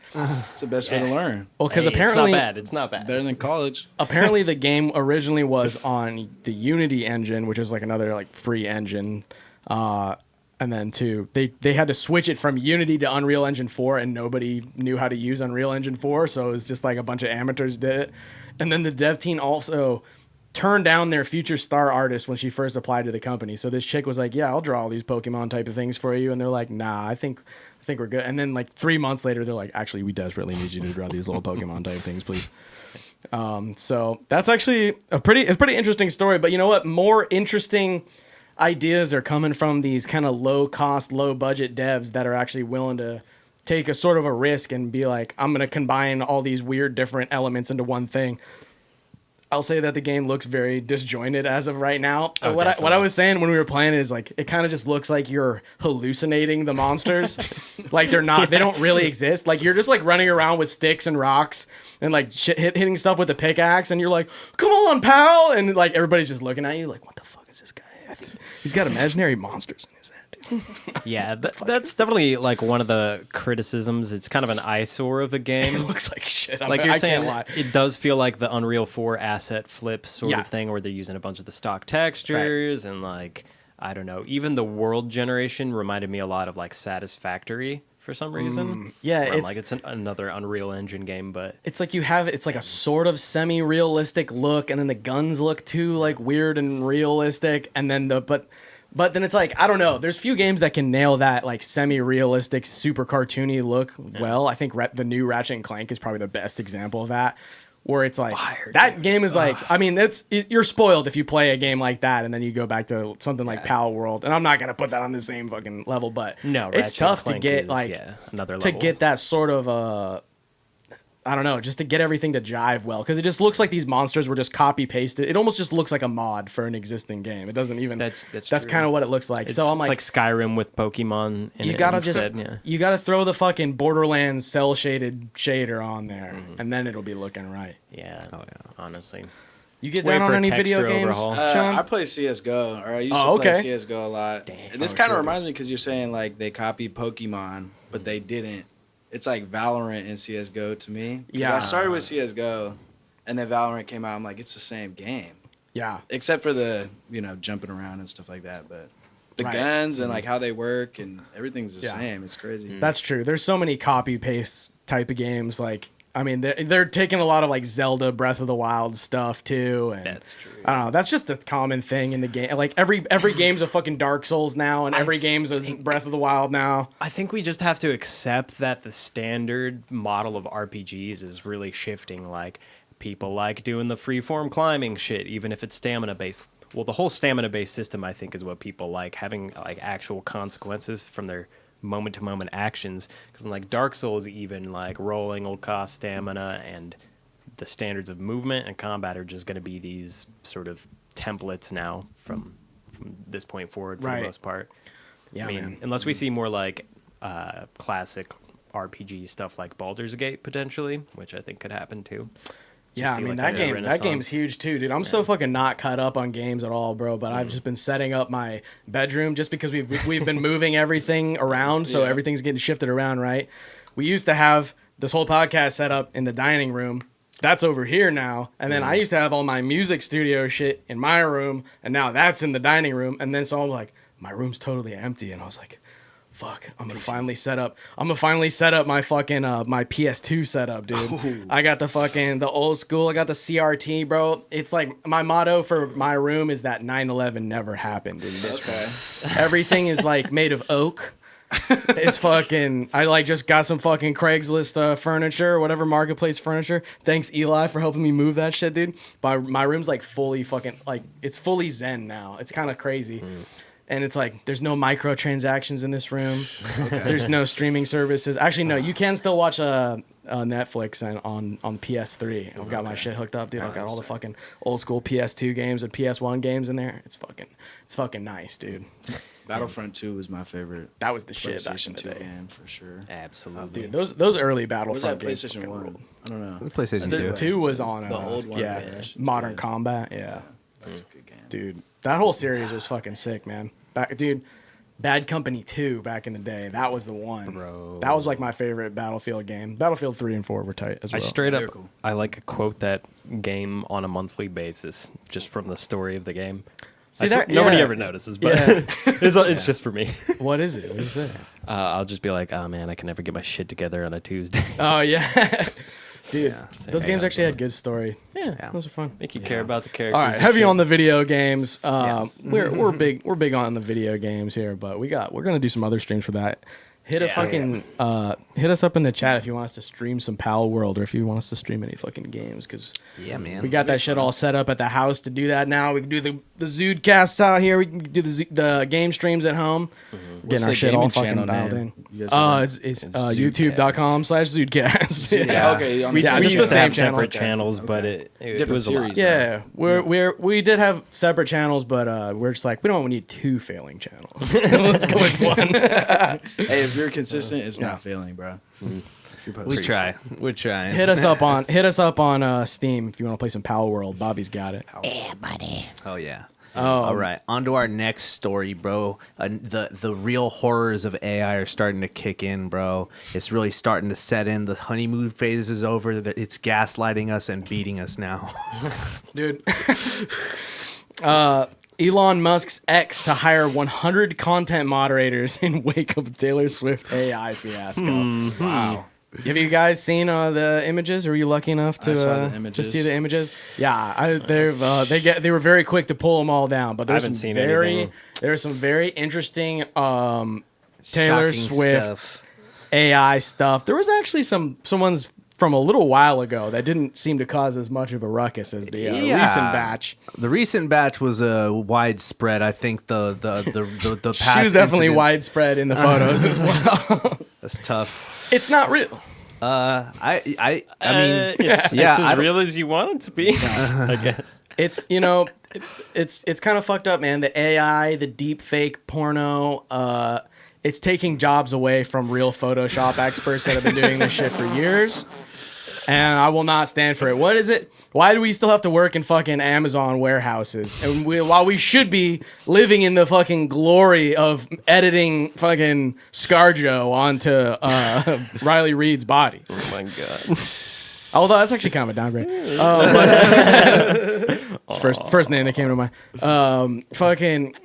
It's the best way to learn. Well, because Hey, apparently... it's not bad. Better than college. Apparently the game originally was on the Unity engine, which is like another like free engine. And then too, they had to switch it from Unity to Unreal Engine 4, and nobody knew how to use Unreal Engine 4, so it was just like a bunch of amateurs did it. And then the dev team also turned down their future star artist when she first applied to the company. So this chick was like, yeah, I'll draw all these Pokemon type of things for you. And they're like, nah, I think we're good. And then like 3 months later, they're like, actually, we desperately need you to draw these little Pokemon type things, please. So that's actually a pretty interesting story. But you know what? More interesting ideas are coming from these kind of low cost, low budget devs that are actually willing to take a sort of a risk and be like, I'm going to combine all these weird different elements into one thing. I'll say that the game looks very disjointed as of right now. What I was saying when we were playing is like it kind of just looks like you're hallucinating the monsters. Like they don't really exist. Like you're just like running around with sticks and rocks and like hitting stuff with a pickaxe, and you're like, "Come on, pal!" And like everybody's just looking at you like, "What the fuck is this guy? I think he's got imaginary monsters in his head." Yeah, that's definitely like one of the criticisms. It's kind of an eyesore of a game. It looks like shit. Like you're saying, it does feel like the Unreal 4 asset flip sort of thing, where they're using a bunch of the stock textures and like I don't know. Even the world generation reminded me a lot of like Satisfactory for some reason. It's another Unreal Engine game, but it's like it's like a sort of semi-realistic look, and then the guns look too like weird and realistic, and then But then it's like, I don't know. There's few games that can nail that like semi-realistic, super cartoony look well. I think the new Ratchet & Clank is probably the best example of that. Where it's like, game is like, I mean, you're spoiled if you play a game like that and then you go back to something like Pal World. And I'm not going to put that on the same fucking level, but no, it's tough to get another level. To get that sort of I don't know, just to get everything to jive well, because it just looks like these monsters were just copy pasted. It almost just looks like a mod for an existing game. It doesn't even. That's kind of what it looks like. So I'm like Skyrim with Pokemon. You gotta throw the fucking Borderlands cell shaded shader on there, and then it'll be looking right. Yeah, honestly. You get down on any video games, Sean? I play CS:GO, or I used to play CS:GO a lot. Damn. And this kind of reminds me because you're saying like they copied Pokemon, but they didn't. It's like Valorant and CS:GO to me. Yeah. I started with CS:GO, and then Valorant came out. I'm like, it's the same game. Yeah. Except for the, jumping around and stuff like that. But the guns and like how they work and everything's the same. It's crazy. That's true. There's so many copy paste type of games. Like, I mean, they're taking a lot of like Zelda Breath of the Wild stuff too. And that's true. I don't know. That's just the common thing in the game. Like every game's a fucking Dark Souls now, and every game's a Breath of the Wild now. I think we just have to accept that the standard model of RPGs is really shifting. Like people like doing the freeform climbing shit, even if it's stamina based. Well, the whole stamina based system, I think, is what people like, having like actual consequences from their moment to moment actions, because like Dark Souls, even like rolling will cost stamina, and the standards of movement and combat are just going to be these sort of templates now from this point forward for the most part. I mean, unless we see more like classic RPG stuff like Baldur's Gate potentially, which I think could happen too. Yeah, I see, mean like, that a game. That renaissance. game's huge too, dude. I'm so fucking not caught up on games at all, bro. But I've just been setting up my bedroom just because we've been moving everything around, so everything's getting shifted around, right? We used to have this whole podcast set up in the dining room. That's over here now, and then I used to have all my music studio shit in my room, and now that's in the dining room. And then so I'm like, my room's totally empty, and I was like, fuck, I'm gonna finally set up my fucking my PS2 setup, dude. Ooh. I got the old school, I got the CRT, bro. It's like my motto for my room is that 9/11 never happened in this room. Everything is like made of oak. It's fucking, I like just got some fucking Craigslist furniture or whatever, marketplace furniture. Thanks Eli for helping me move that shit, dude. But my room's like fully fucking, like it's fully zen now. It's kind of crazy. And it's like, there's no microtransactions in this room. There's no streaming services. Actually, no, you can still watch Netflix on PS3. I've got my shit hooked up, dude. I've got all the fucking old school PS2 games and PS1 games in there. It's fucking nice, dude. Battlefront 2 was my favorite. That was the shit back in PlayStation the 2 day. game for sure. Absolutely. Dude, those early What was Battlefront that games PlayStation fucking 1? ruled. I don't know. PlayStation The 2. 2 was on The old one, yeah, yeah, shit's Modern good. Combat, yeah. That's a good game. Dude, that whole series was fucking sick, man. Dude, Bad Company 2 back in the day, that was the one. Bro. That was like my favorite Battlefield game. Battlefield 3 and 4 were tight as well. I straight up, Very cool. I like quote that game on a monthly basis just from the story of the game. See I swear- that- nobody yeah. ever notices, but Yeah. it's just for me. What is it? What is it? I'll just be like, oh man, I can never get my shit together on a Tuesday. Oh, yeah. Dude, Say, those hey, games I'm actually had doing- good story. Yeah, those are fun. Make you care about the characters. All right, and heavy shit. on the video games. We're big on the video games here, but we're gonna do some other streams for that. Hit us up in the chat if you want us to stream some Pal World or if you want us to stream any fucking games, because Yeah, man. we got that shit all set up at the house to do that now. We can do the ZUDEcasts out here. We can do the game streams at home. What's Getting our the shit all gaming fucking channel dialed name? in. You guys It's Zudecast. youtube.com/ZUDEcast. Yeah. Okay, on the Yeah, same just We the used to same have channel. separate channels, but it Different was a lot. series. Yeah, we did have separate channels, but we're just like, we don't need two failing channels. Let's go with one. Hey, if you're consistent, it's not failing, bro. If you're We try. We're trying. Hit us up on Steam if you want to play some Pal World. Bobby's got it. Oh yeah. Oh, All right, on to our next story, bro. The real horrors of AI are starting to kick in, bro. It's really starting to set in. The honeymoon phase is over. It's gaslighting us and beating us now. dude. Elon Musk's X to hire 100 content moderators in wake of Taylor Swift AI fiasco. Wow. Have you guys seen the images? Were you lucky enough to I saw the to images. see the images? Yeah, they were very quick to pull them all down. But there's haven't some seen anything. there's some very interesting Taylor Shocking Swift stuff. AI stuff. There was actually someone's from a little while ago that didn't seem to cause as much of a ruckus as the recent batch. The recent batch was widespread. I think the past She was definitely incident- widespread in the photos as well. That's tough. It's not real. I mean, it's yeah, as I don't- real as you want it to be, I guess. It's it's kind of fucked up, man. The AI, the deep fake porno, it's taking jobs away from real Photoshop experts that have been doing this shit for years. And I will not stand for it. What is it? Why do we still have to work in fucking Amazon warehouses? And while we should be living in the fucking glory of editing fucking ScarJo onto Riley Reid's body. Oh my god. Although that's actually kind of a downgrade. It's first name that came to mind. Fucking,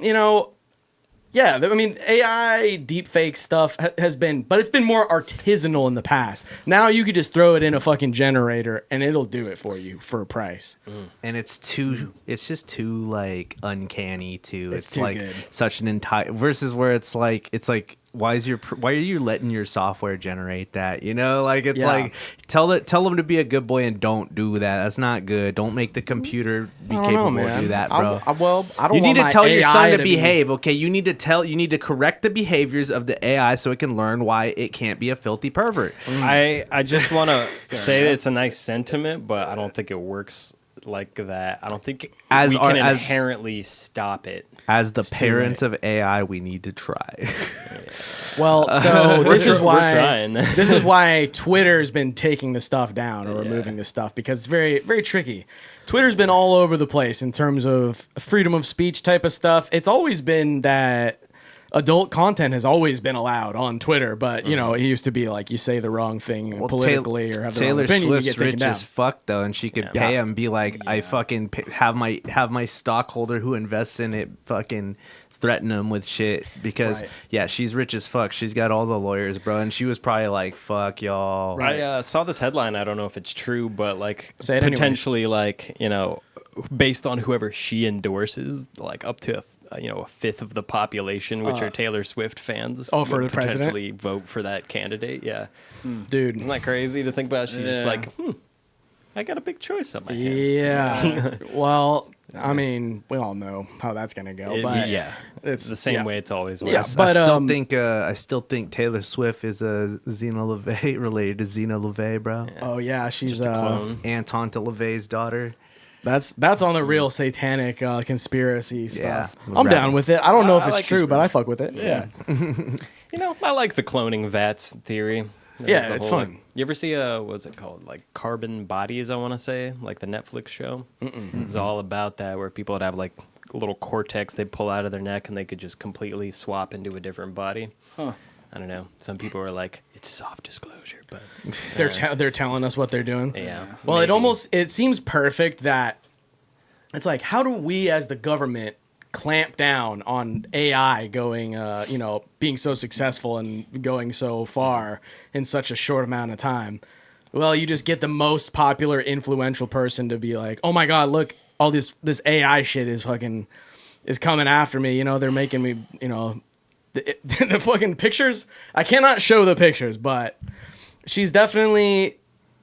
yeah, I mean, AI deepfake stuff has been, but it's been more artisanal in the past. Now you could just throw it in a fucking generator and it'll do it for you for a price. and it's just too like uncanny too. It's It's too like good. such an entire versus where it's like why are you letting your software generate that? Like it's Yeah. like tell them to be a good boy and don't do that. That's not good. Don't make the computer be I don't capable know, to man. do that, bro. I don't You need want to my tell your AI son to be- behave, okay? You need to correct the behaviors of the AI so it can learn why it can't be a filthy pervert. I just want to say that it's a nice sentiment, but I don't think it works like that, I don't think As we our- can as- inherently stop it. As the too parents of AI, we need to try. Well, so this is we're why trying. this is why Twitter's been taking the stuff down or removing the stuff because it's very very tricky. Twitter's been all over the place in terms of freedom of speech type of stuff. It's always been that adult content has always been allowed on Twitter, but you know, it used to be like you say the wrong thing politically or have the wrong Taylor opinion, Swift's you get taken rich down. as fuck though, and she could pay him, be like, I fucking have my stockholder who invests in it fucking threaten him with shit because she's rich as fuck. She's got all the lawyers, bro, and she was probably like, fuck y'all. I saw this headline. I don't know if it's true, but like Say it anyways. potentially like, you know, based on whoever she endorses, like up to a fifth of the population, which are Taylor Swift fans, Oh, for would the president? potentially vote for that candidate. Yeah, Dude. isn't that crazy to think about? She's just like, I got a big choice on my hands. Yeah. Well, I mean, we all know how that's gonna go, but It's the same way it's always was. Yeah, But but I still think Taylor Swift is a Xena LaVey related to Xena LaVey, bro. oh yeah, she's Just a clone. Anton LaVey's daughter. That's on the real satanic conspiracy stuff. Yeah. I'm down with it. I don't know if I it's like true, but I fuck with it. Yeah. You know, I like the cloning vats theory. Yeah, the it's whole, fun. You ever see what's it called? Like Carbon Bodies, I want to say, like the Netflix show. It's all about that, where people would have like a little cortex they pull out of their neck, and they could just completely swap into a different body. Huh. I don't know. Some people are like, it's soft disclosure, but They're telling us what they're doing. yeah. Well, maybe. it seems perfect that it's like, how do we as the government clamp down on AI going, being so successful and going so far in such a short amount of time? Well, you just get the most popular, influential person to be like, oh my God, look, all this AI shit is coming after me. You know, they're making me, the fucking pictures. I cannot show the pictures, but she's definitely,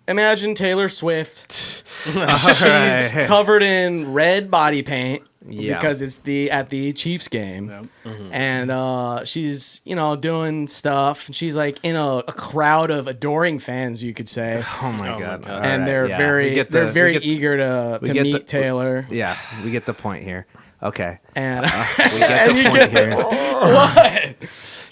imagine Taylor Swift. She's covered in red body paint because it's at the Chiefs game, and she's doing stuff. She's like in a crowd of adoring fans, you could say, Oh my god! God. and they're very eager to we get meet Taylor. Yeah, we get the point here. Okay, And we get the point here. what?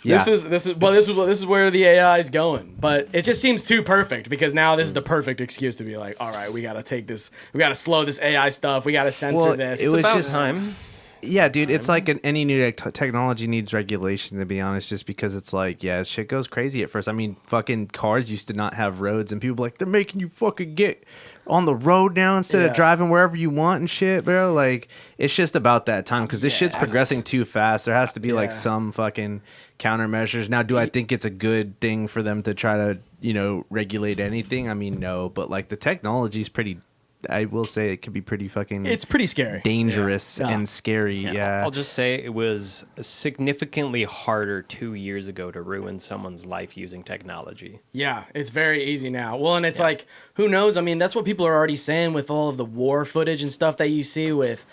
Yeah. This is where the AI is going. But it just seems too perfect because now this is the perfect excuse to be like, all right, we gotta take this, we gotta slow this AI stuff, we gotta censor this. It was About just time. Yeah, dude, it's like any new technology needs regulation, to be honest, just because it's like, shit goes crazy at first. I mean, fucking cars used to not have roads, and people were like, they're making you fucking get on the road now instead of driving wherever you want and shit, bro. Like, it's just about that time because this shit's progressing too fast. There has to be like some fucking countermeasures. Now, do I think it's a good thing for them to try to, regulate anything? I mean, no, but like the technology's pretty, I will say it could be pretty fucking It's pretty scary. dangerous Yeah. and scary. Yeah. I'll just say it was significantly harder 2 years ago to ruin someone's life using technology. Yeah, it's very easy now. Well, and it's like, who knows? I mean, that's what people are already saying with all of the war footage and stuff that you see with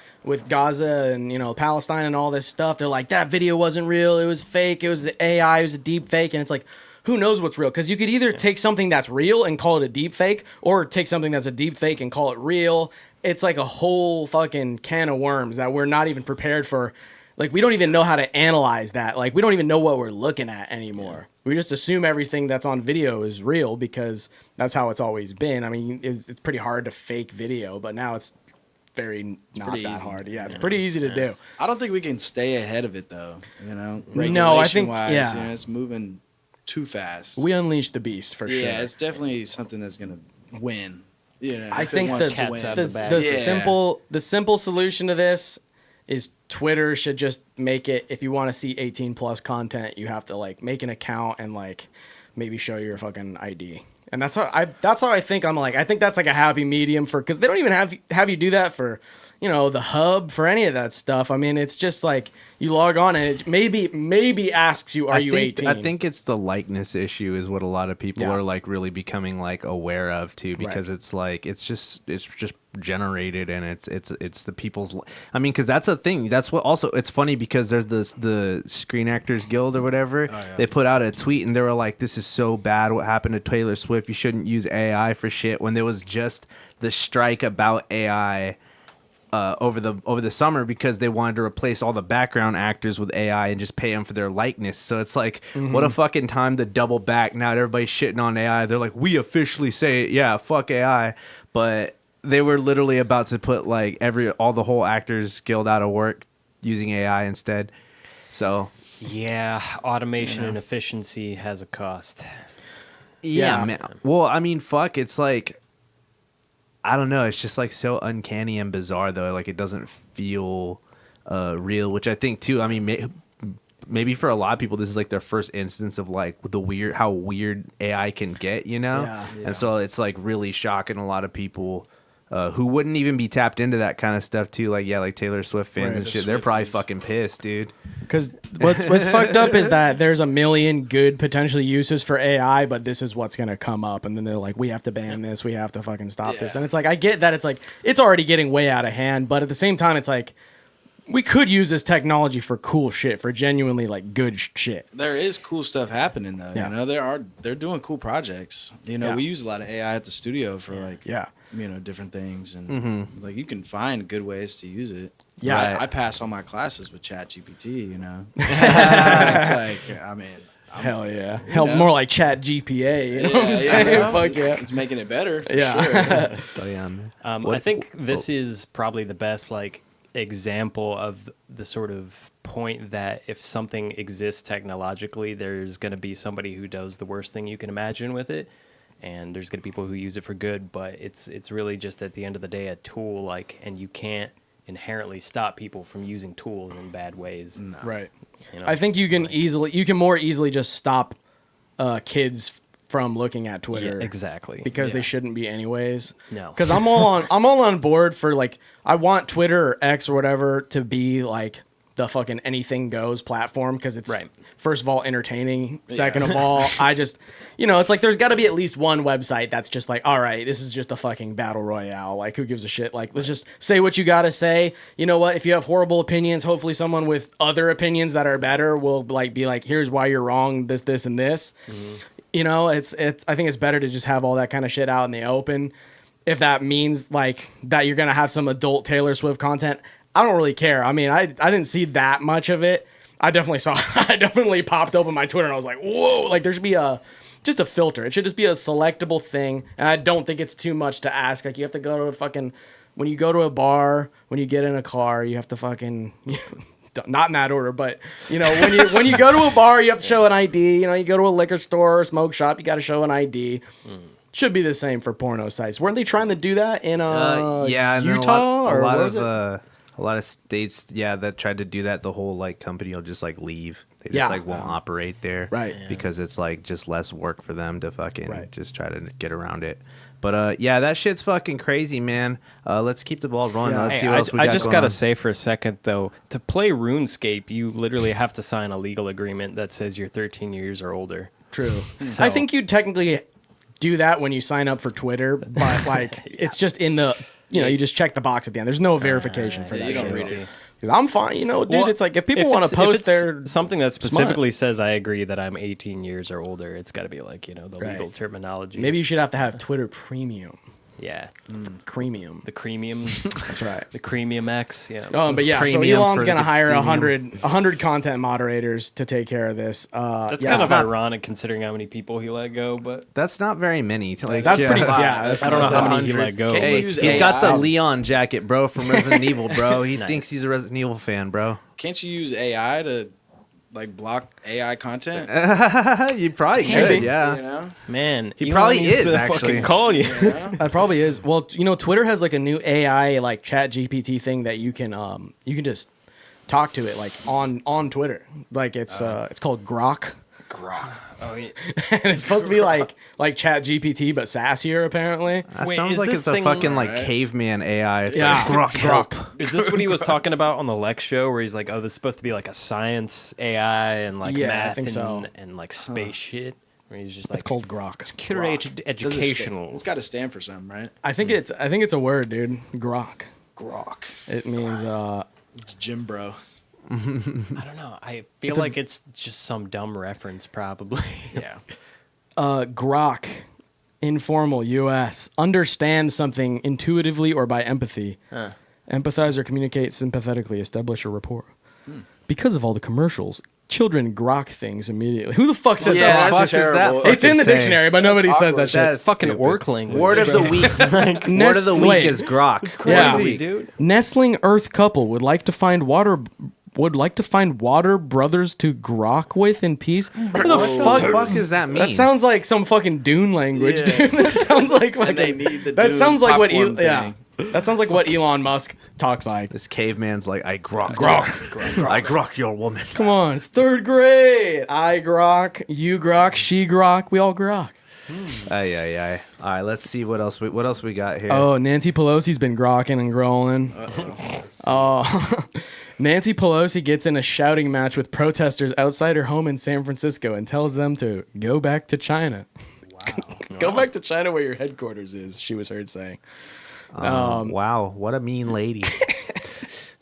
Gaza and, Palestine and all this stuff. They're like, that video wasn't real. It was fake. It was the AI. It was a deep fake. And it's like, who knows what's real? Because you could either take something that's real and call it a deep fake, or take something that's a deep fake and call it real. It's like a whole fucking can of worms that we're not even prepared for. Like, we don't even know how to analyze that. Like, we don't even know what we're looking at anymore. We just assume everything that's on video is real because that's how it's always been. I mean, it's pretty hard to fake video, but now it's not pretty that easy. hard. Yeah, it's pretty easy to do. I don't think we can stay ahead of it though. No, I think- Regulation-wise, yeah. it's moving too fast. We unleashed the beast for sure. Yeah, it's definitely something that's gonna win. I if it think wants the, to cat's win. out the, of the bag. the Yeah. simple solution to this is Twitter should just make it, if you want to see 18 plus content, you have to like make an account and like maybe show your fucking ID. And that's how I think I think that's like a happy medium for, because they don't even have you do that for, the hub, for any of that stuff. I mean, it's just like you log on and it maybe asks you, are you 18? I think it's the likeness issue is what a lot of people are like really becoming like aware of too, because it's like it's just generated and it's the people's. I mean, because that's a thing. That's what also it's funny because there's the Screen Actors Guild or whatever. They put out a tweet and they were like, "This is so bad. What happened to Taylor Swift? Swift, you shouldn't use AI for shit, when there was just the strike about AI over the summer because they wanted to replace all the background actors with AI and just pay them for their likeness. So it's like, what a fucking time to double back. Now everybody's shitting on AI. They're like, we officially say, yeah, fuck AI. But they were literally about to put like all the whole Actors Guild out of work using AI instead. So Yeah, automation and efficiency has a cost. yeah, man. Well, I mean, fuck. It's like, I don't know. It's just like so uncanny and bizarre though. Like it doesn't feel real, which I think too. I mean, maybe for a lot of people, this is like their first instance of like how weird AI can get, you know? Yeah. And so it's like really shocking a lot of people who wouldn't even be tapped into that kind of stuff too. Like, yeah, like Taylor Swift fans Right. and The shit. They're probably Swifties. fucking pissed, dude. Because what's fucked up is that there's a million good potential uses for AI, but this is what's gonna come up, and then they're like, we have to ban this, we have to fucking stop this, Yeah. and it's like, I get that it's like it's already getting way out of hand, but at the same time, it's like we could use this technology for cool shit, for genuinely like good shit. There is cool stuff happening though. Yeah. You know, they're doing cool projects. You know, Yeah. we use a lot of AI at the studio for like Yeah. you know, different things, and like you can find good ways to use it. Yeah. Right. I pass all my classes with Chat GPT. You know, it's like, I mean, Hell yeah. know. More like Chat GPA. You know what I'm saying? you know, Fuck yeah. it's making it better for Yeah. sure. Oh yeah, man. I think this is probably the best like example of the sort of point that if something exists technologically, there's going to be somebody who does the worst thing you can imagine with it, and there's going to be people who use it for good. But it's really just at the end of the day a tool, like, and you can't inherently stop people from using tools in bad ways. Right. You know? I think you can more easily just stop kids from looking at Twitter. Yeah, exactly. Because they Yeah. shouldn't be anyways. No. Because I'm all on board for like, I want Twitter or X or whatever to be like the fucking anything goes platform, because it's Right. first of all entertaining. Second of all, I just, it's like there's got to be at least one website that's just like, all right, this is just a fucking battle royale. Like, who gives a shit? Like, let's just say what you got to say. You know what? If you have horrible opinions, hopefully someone with other opinions that are better will like be like, here's why you're wrong. This, and this. You know, it's. I think it's better to just have all that kind of shit out in the open. If that means like that you're gonna have some adult Taylor Swift content, I don't really care. I mean, I didn't see that much of it. I definitely popped open my Twitter and I was like, whoa! Like there should be just a filter. It should just be a selectable thing. And I don't think it's too much to ask. Like you have to go to a fucking, when you go to a bar, when you get in a car, you have to fucking. Not in that order, but when you go to a bar, you have to show an ID. You go to a liquor store or smoke shop, you got to show an ID. Should be the same for porno sites. Weren't they trying to do that in yeah, and then Utah or a lot what was of it? a lot of states, yeah, that tried to do that. The whole like company will just like leave. They just Yeah. like won't operate there, Right. Because it's like just less work for them to fucking Right. just try to get around it. But yeah, that shit's fucking crazy, man. Let's keep the ball rolling. Yeah. Let's Hey, see what else we I got just going gotta on. say for a second though, to play RuneScape, you literally have to sign a legal agreement that says you're 13 years or older. True. So- I think you technically do that when you sign up for Twitter, but like it's just in the you just check the box at the end. There's no verification for yeah, that you don't shit. read Because it. I'm fine, dude. Well, It's like if people if want it's- to if post it's their something that smut. specifically says I agree that I'm 18 years or older, it's got to be like the Right. legal terminology. Maybe you should have to have Twitter Premium. yeah, Premium. the creamium, That's right. the creamium X. Yeah. But yeah, so Premium Elon's for gonna the hire Steamium. 100 content moderators to take care of this. That's yeah, kind of it's not- ironic considering how many people he let go, but That's not very many. Like, That's yeah. pretty. Yeah, that's I don't know how many he 100. let go. Can't but you Hey, use he's got the AI? Leon jacket, bro, from Resident Evil, bro. He Nice. thinks he's a Resident Evil fan, bro. Can't you use AI to like block AI content? You probably Can could, be. yeah. You know? Man, He Elon probably needs is, to actually. fucking call you. That probably is. Well, Twitter has like a new AI like Chat GPT thing that you can just talk to it like on Twitter. Like it's called Grok. Grok. Oh, yeah. And it's supposed to be like Chat GPT but sassier apparently. That Wait, sounds is like this it's a thing- fucking like Alright. caveman AI. It's Yeah. like Grok, help. Is this what he was talking about on the Lex show, where he's like, "Oh, this is supposed to be like a science AI and like Yeah, I math think and, so. and like space shit?" Where he's just like, It's called Grok. curated educational. It's got to stand for something, right? I think it's a word, dude. Grok. Grok. It means It's Jim Bro. I don't know. I feel like it's just some dumb reference, probably. Yeah. Grok Informal, U.S. Understand something intuitively or by empathy. Empathize or communicate sympathetically. Establish a rapport. Because of all the commercials, children grok things immediately. Who the fuck says Yeah, that? that's terrible. It's in the dictionary, but nobody says that awkward. shit. That's fucking stupid. orc language. Word of the week. Word of the week Wait. is grok. Yeah. Crazy, dude. Nestling Earth couple would like to find water brothers to grok with in peace. What the What the fuck? fuck does that mean? That sounds like some fucking Dune language, Yeah. dude. That sounds like And they fucking. need the That Dune sounds like what popcorn thing. That sounds like what Elon Musk talks like. This caveman's like, I grok. Grok. I grok your woman. Come on, it's third grade. I grok, you grok, she grok, we all grok. Ay. All right, let's see what else we got here. Oh, Nancy Pelosi's been grokking and growling. Oh, Nancy Pelosi gets in a shouting match with protesters outside her home in San Francisco and tells them to go back to China. Wow. Go back to China where your headquarters is, she was heard saying. Wow, what a mean lady.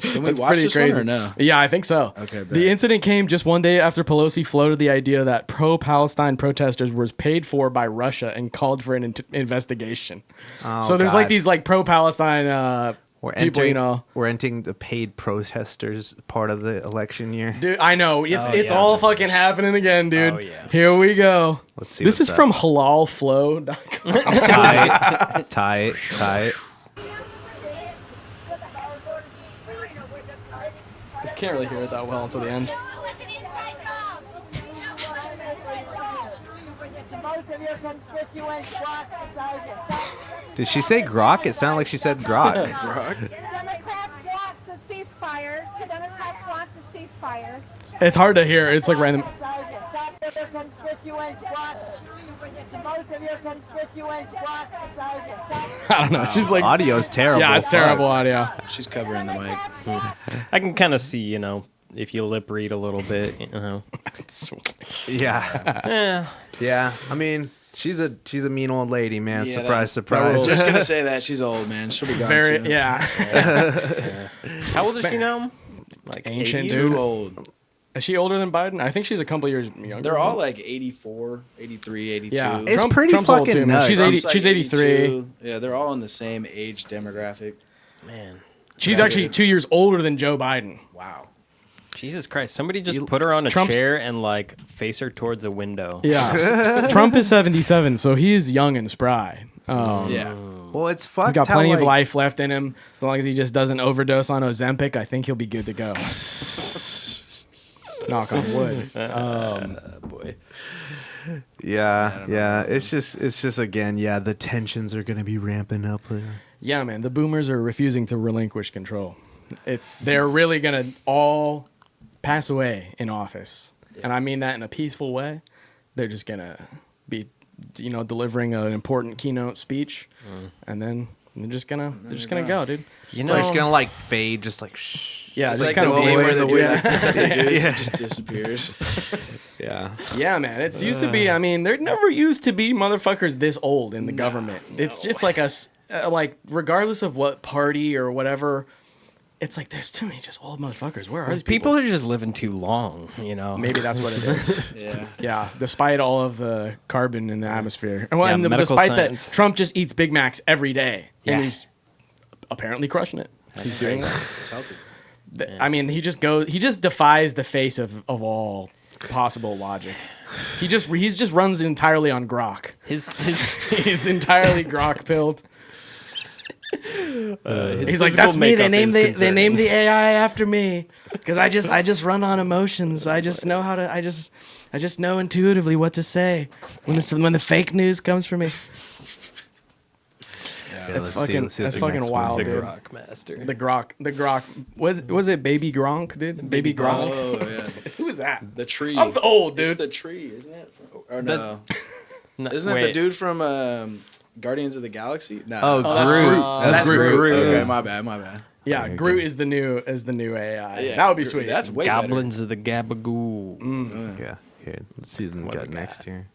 Can we That's watch pretty this crazy. one or no? Yeah, I think so. Okay, bet. The incident came just one day after Pelosi floated the idea that pro-Palestine protesters were paid for by Russia and called for an investigation. So there's like God. these like pro-Palestine people, you know. We're entering the paid protesters part of the election year. Dude, I know it's yeah. all fucking happening again, dude. Oh, yeah. Here we go. Let's see This what's is up. from halalflow.com. Tight. I can't really hear it that well until the end. Did she say grok? It sounded like she said grok. Democrats want the ceasefire. The Democrats want the ceasefire. It's hard to hear. It's like random. Stop with your constituents want. Most of your constituents want Stop. I don't know. She's like, Audio's terrible. yeah, it's Fuck. terrible audio. She's covering the mic. I can kind of see, you know, if you lip read a little bit, you know. Yeah. Yeah. I mean, she's a mean old lady, man. Yeah, Surprise, that- surprise. I was just gonna say that she's old, man. She'll be gone Very, soon. yeah. How old is she now? Like Ancient, 80s? dude. Too old. Is she older than Biden? I think she's a couple years younger. They're all like 84, 83, 82. Yeah. It's pretty Trump's old fucking too, man. nuts. She's Trump's 80. She's 83. 82. Yeah, they're all in the same age demographic. Man. She's actually 2 years older than Joe Biden. Wow. Jesus Christ. Somebody just put her on a Trump's- chair and like face her towards a window. Yeah. Trump is 77, so he is young and spry. Yeah. Well, it's fucked. He's got how, plenty of like- life left in him. As long as he just doesn't overdose on Ozempic, I think he'll be good to go. Knock on wood. Boy. Yeah. It's just again, yeah, the tensions are gonna be ramping up there. Yeah, man. The boomers are refusing to relinquish control. They're really gonna all pass away in office, and I mean that in a peaceful way. They're just gonna be, delivering an important keynote speech, and then they're just gonna go, dude. You So know, it's gonna like fade, just like shh. Yeah, It's just like kind the of meme where the dude yeah. like, puts up the deuce and just disappears. Yeah. Yeah, man. It's used to be. I mean, there never used to be motherfuckers this old in the government. It's just like like regardless of what party or whatever, it's like there's too many just old motherfuckers. Where are these people are just living too long, you know. Maybe that's what it is. Yeah. Yeah, despite all of the carbon in the atmosphere, and, Yeah, and medical despite science. that, Trump just eats Big Macs every day, Yeah. and he's apparently crushing it. He's doing it. It's healthy. I mean, he just defies the face of all possible logic. He just runs entirely on grok. His He's entirely grok pilled. He's like, physical that's me. They makeup is named concerning." the AI after me because I just run on emotions. I just know how to. I just know intuitively what to say when the fake news comes for me. That's fucking wild, The dude. Grok Master. The grok. Was it Baby Gronk, dude? Baby Gronk. Oh yeah. Who was that? The tree. I'm old, It's dude. the tree, isn't it? Or no? No, Isn't that the wait. dude from Guardians of the Galaxy? No. Oh, that's Groot. Groot. That's Groot. Groot. Okay, my bad. Yeah, Groot is the new AI. Yeah, That would be sweet. That's way Goblins of the Gabagoo. Yeah. Here, let's see what we got next here.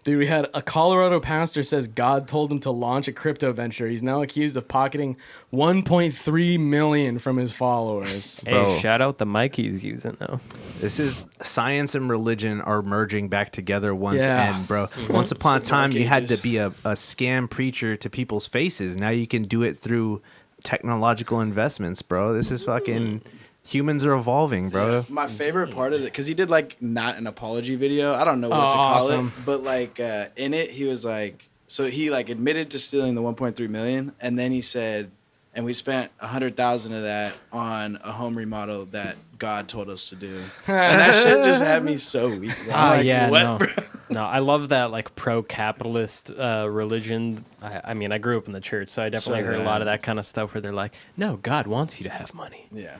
Dude, we had a Colorado pastor says God told him to launch a crypto venture. He's now accused of pocketing 1.3 million from his followers. Hey, Bro. shout out the mic he's using though. This is science and religion are merging back together once Yeah. and bro. Once upon a Some time dark you had to ages. be a scam preacher to people's faces. Now you can do it through technological investments, bro. This is fucking humans are evolving, bro. My favorite part of it, because he did like not an apology video. I don't know what to call awesome. it, but like in it, he was like, so he like admitted to stealing the 1.3 million, and then he said, and we spent 100,000 of that on a home remodel that God told us to do, and that shit just had me so weak. I'm like, yeah, what, no. bro? No, I love that like pro-capitalist religion. I mean, I grew up in the church, so I definitely So heard a bad. lot of that kind of stuff where they're like, "No, God wants you to have money. Yeah.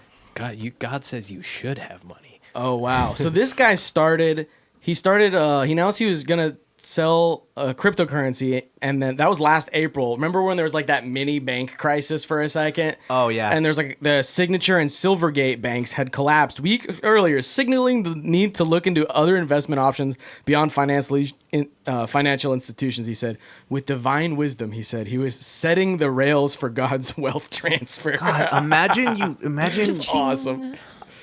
God says you should have money." Oh wow! So this guy started. He announced he was gonna sell cryptocurrency, and then that was last April. Remember when there was like that mini bank crisis for a second? Oh, yeah. And there's like the Signature and Silvergate banks had collapsed week earlier, signaling the need to look into other investment options beyond financial institutions. He said, with divine wisdom, he said he was setting the rails for God's wealth transfer. God, imagine It's awesome.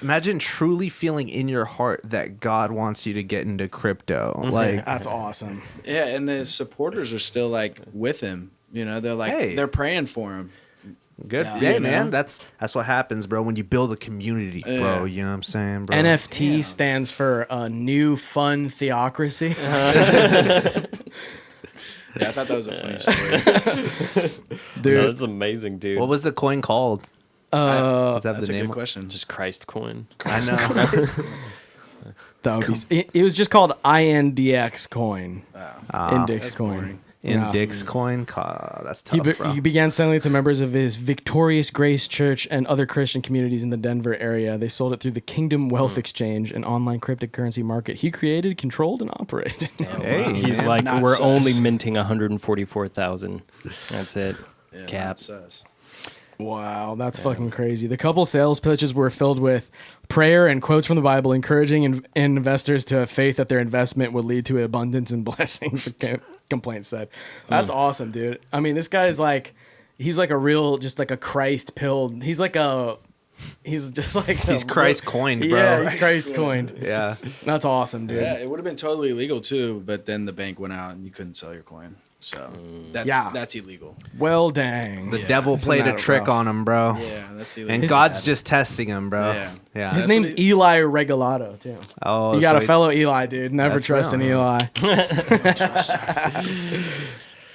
imagine truly feeling in your heart that God wants you to get into crypto. Like That's awesome. Yeah, and his supporters are still like with him. You know, they're like Hey. they're praying for him. good. Yeah. Yeah, You man. know? That's what happens, bro, when you build a community, bro. Yeah. You know what I'm saying, bro? NFT stands for New Fun Theocracy. Yeah, I thought that was a funny story. Dude, No, that's amazing, dude. What was the coin called? Does that have That's the a name? good question. just Christ coin? I know. that would be, it was just called INDX coin. Index that's coin. boring. Index coin. That's tough, bro. He began selling it to members of his Victorious Grace Church and other Christian communities in the Denver area. They sold it through the Kingdom Wealth Exchange, an online cryptocurrency market he created, controlled, and operated. Hey, He's man. like, Not we're sus. only minting 144,000. That's it. Yeah, Cap. not sus. Wow, that's fucking crazy. The couple sales pitches were filled with prayer and quotes from the Bible, encouraging investors to have faith that their investment would lead to abundance and blessings, the complaint said. That's awesome, dude. I mean, this guy is like, he's like a real, just like a Christ pilled. He's just like He's Christ coined, bro. Yeah, he's Christ coined. Yeah. That's awesome, dude. Yeah, it would have been totally illegal too, but then the bank went out and you couldn't sell your coin. So that's illegal. Well, dang. The devil Isn't played a that trick rough? on him, bro. Yeah, that's illegal. And God's just testing him, bro. Yeah. Yeah. His That's name's what he- Eli Regalado, too. Oh, You got so a fellow Eli, dude. Never That's trust an real, Eli.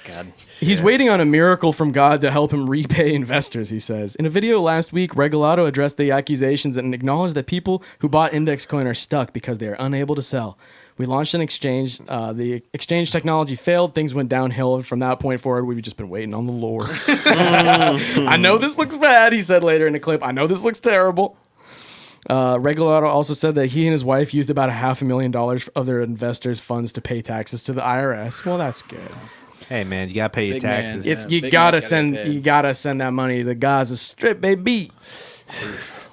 God. He's waiting on a miracle from God to help him repay investors, he says. In a video last week, Regalado addressed the accusations and acknowledged that people who bought index coin are stuck because they are unable to sell. We launched an exchange. The exchange technology failed. Things went downhill. From that point forward, we've just been waiting on the Lord. I know this looks bad, he said later in the clip. I know this looks terrible. Regalado also said that he and his wife used about $500,000 of their investors' funds to pay taxes to the IRS. Well, that's good. Hey, man, you got to pay your Big man. taxes. Yeah, It's you big gotta man's gotta send get paid. you gotta send that money to the Gaza Strip, baby.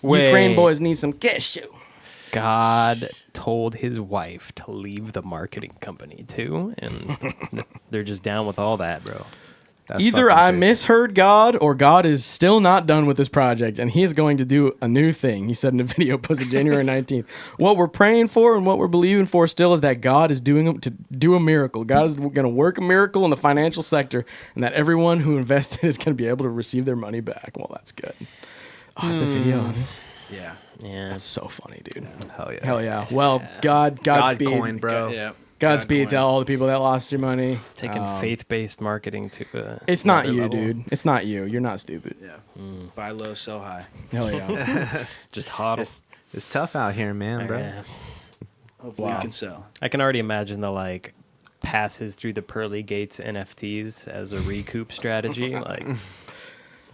Wait. Ukraine boys need some cash. God told his wife to leave the marketing company too, and they're just down with all that, bro. That's Either fucking I crazy. misheard God or God is still not done with this project and he is going to do a new thing, he said in a video posted January 19th. What we're praying for and what we're believing for still is that God is doing to do a miracle. God is going to work a miracle in the financial sector and that everyone who invested is going to be able to receive their money back. Well, that's good. Oh, is the video on this? Yeah. Yeah. That's so funny, dude. Hell yeah. Hell yeah. Well, Godspeed. coin, bro. Yeah. Godspeed God to coin. all the people that lost your money. Taking faith-based marketing to It's not another you, level. dude. It's not you. You're not stupid. Yeah. Buy low, sell high. Hell yeah. Just hodl. It's tough out here, man, bro. Yeah. Hopefully you can sell. I can already imagine the like passes through the pearly gates NFTs as a recoup strategy, like.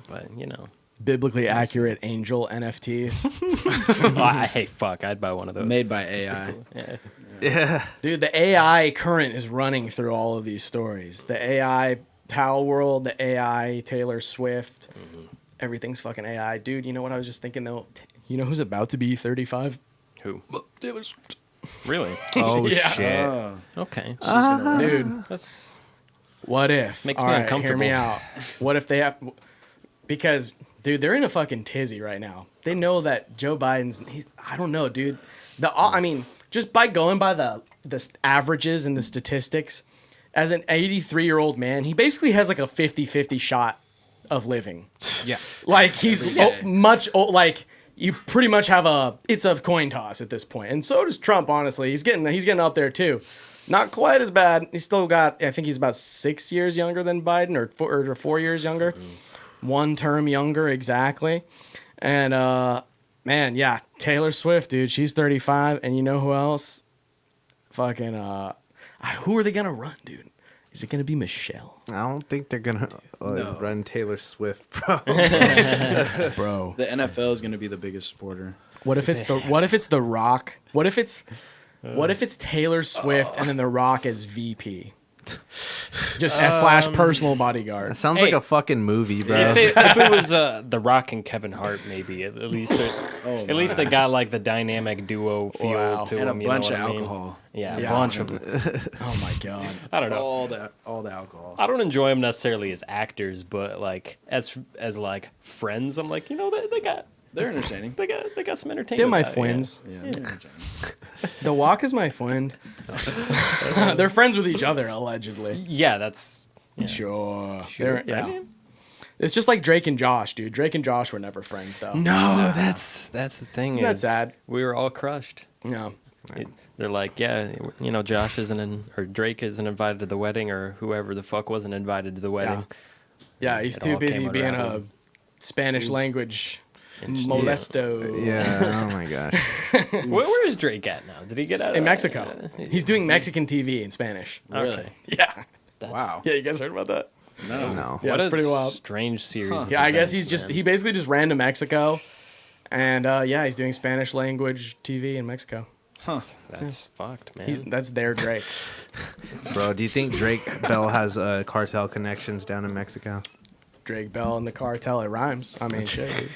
But you know, Biblically accurate angel NFTs. hey, fuck, I'd buy one of those. Made by AI. Yeah. Yeah. Dude, the AI current is running through all of these stories. The AI Pal World, the AI Taylor Swift. Everything's fucking AI. Dude, you know what I was just thinking though? You know who's about to be 35? Who? Taylor Swift. Really? Oh, Yeah. shit. Oh. Okay. Dude, That's what if? Makes All me right, uncomfortable. Hear me out. What if they have... Because, dude, they're in a fucking tizzy right now. they know that Joe Biden's. I don't know, dude. I mean, just by going by the averages and the statistics, as an 83-year-old man, he basically has like a 50-50 shot of living. Yeah. Like he's like you pretty much have it's a coin toss at this point. And so does Trump, honestly. He's getting up there too. Not quite as bad. He's still got, I think he's about 6 years younger than Biden or 4 years younger. Mm-hmm. 1 term younger exactly. And man, yeah, Taylor Swift, dude, she's 35 and you know who else? Fucking who are they going to run, dude? Is it going to be Michelle? I don't think they're going to run Taylor Swift, bro. Bro. The NFL is going to be the biggest supporter. What if it's The Rock? What if it's Taylor Swift and then The Rock as VP? Just / personal bodyguard. That sounds like a fucking movie, bro. If it was The Rock and Kevin Hart, maybe at least they got like the dynamic duo feel to and them. a bunch of I mean? alcohol. Yeah, a bunch of them. Oh my god. I don't know. All the alcohol. I don't enjoy them necessarily as actors, but like as like friends, I'm like, They're entertaining. they got some entertainment. They're my value, friends. Yeah, they're entertaining. The Walk is my friend. They're friends with each other, allegedly. Yeah, that's Sure. Sure. Yeah. I mean, It's just like Drake and Josh, dude. Drake and Josh were never friends, though. no, that's the thing. Isn't that is sad? We were all crushed. No. They're like, Josh or Drake isn't invited to the wedding, or whoever the fuck wasn't invited to the wedding. Yeah, he's It too all busy came being a around. Spanish language molesto. Yeah, oh my gosh. Where is Drake at now? Did he get out In Mexico. He's doing Mexican TV in Spanish. Really? Yeah. Wow. Yeah, you guys heard about that? No. Yeah, What it's a pretty wild. strange series. of Yeah, I guess events, man. he basically just ran to Mexico, and he's doing Spanish language TV in Mexico. That's fucked, man. That's their Drake. Bro, do you think Drake Bell has cartel connections down in Mexico? Drake Bell and the cartel. It rhymes. I mean, shit.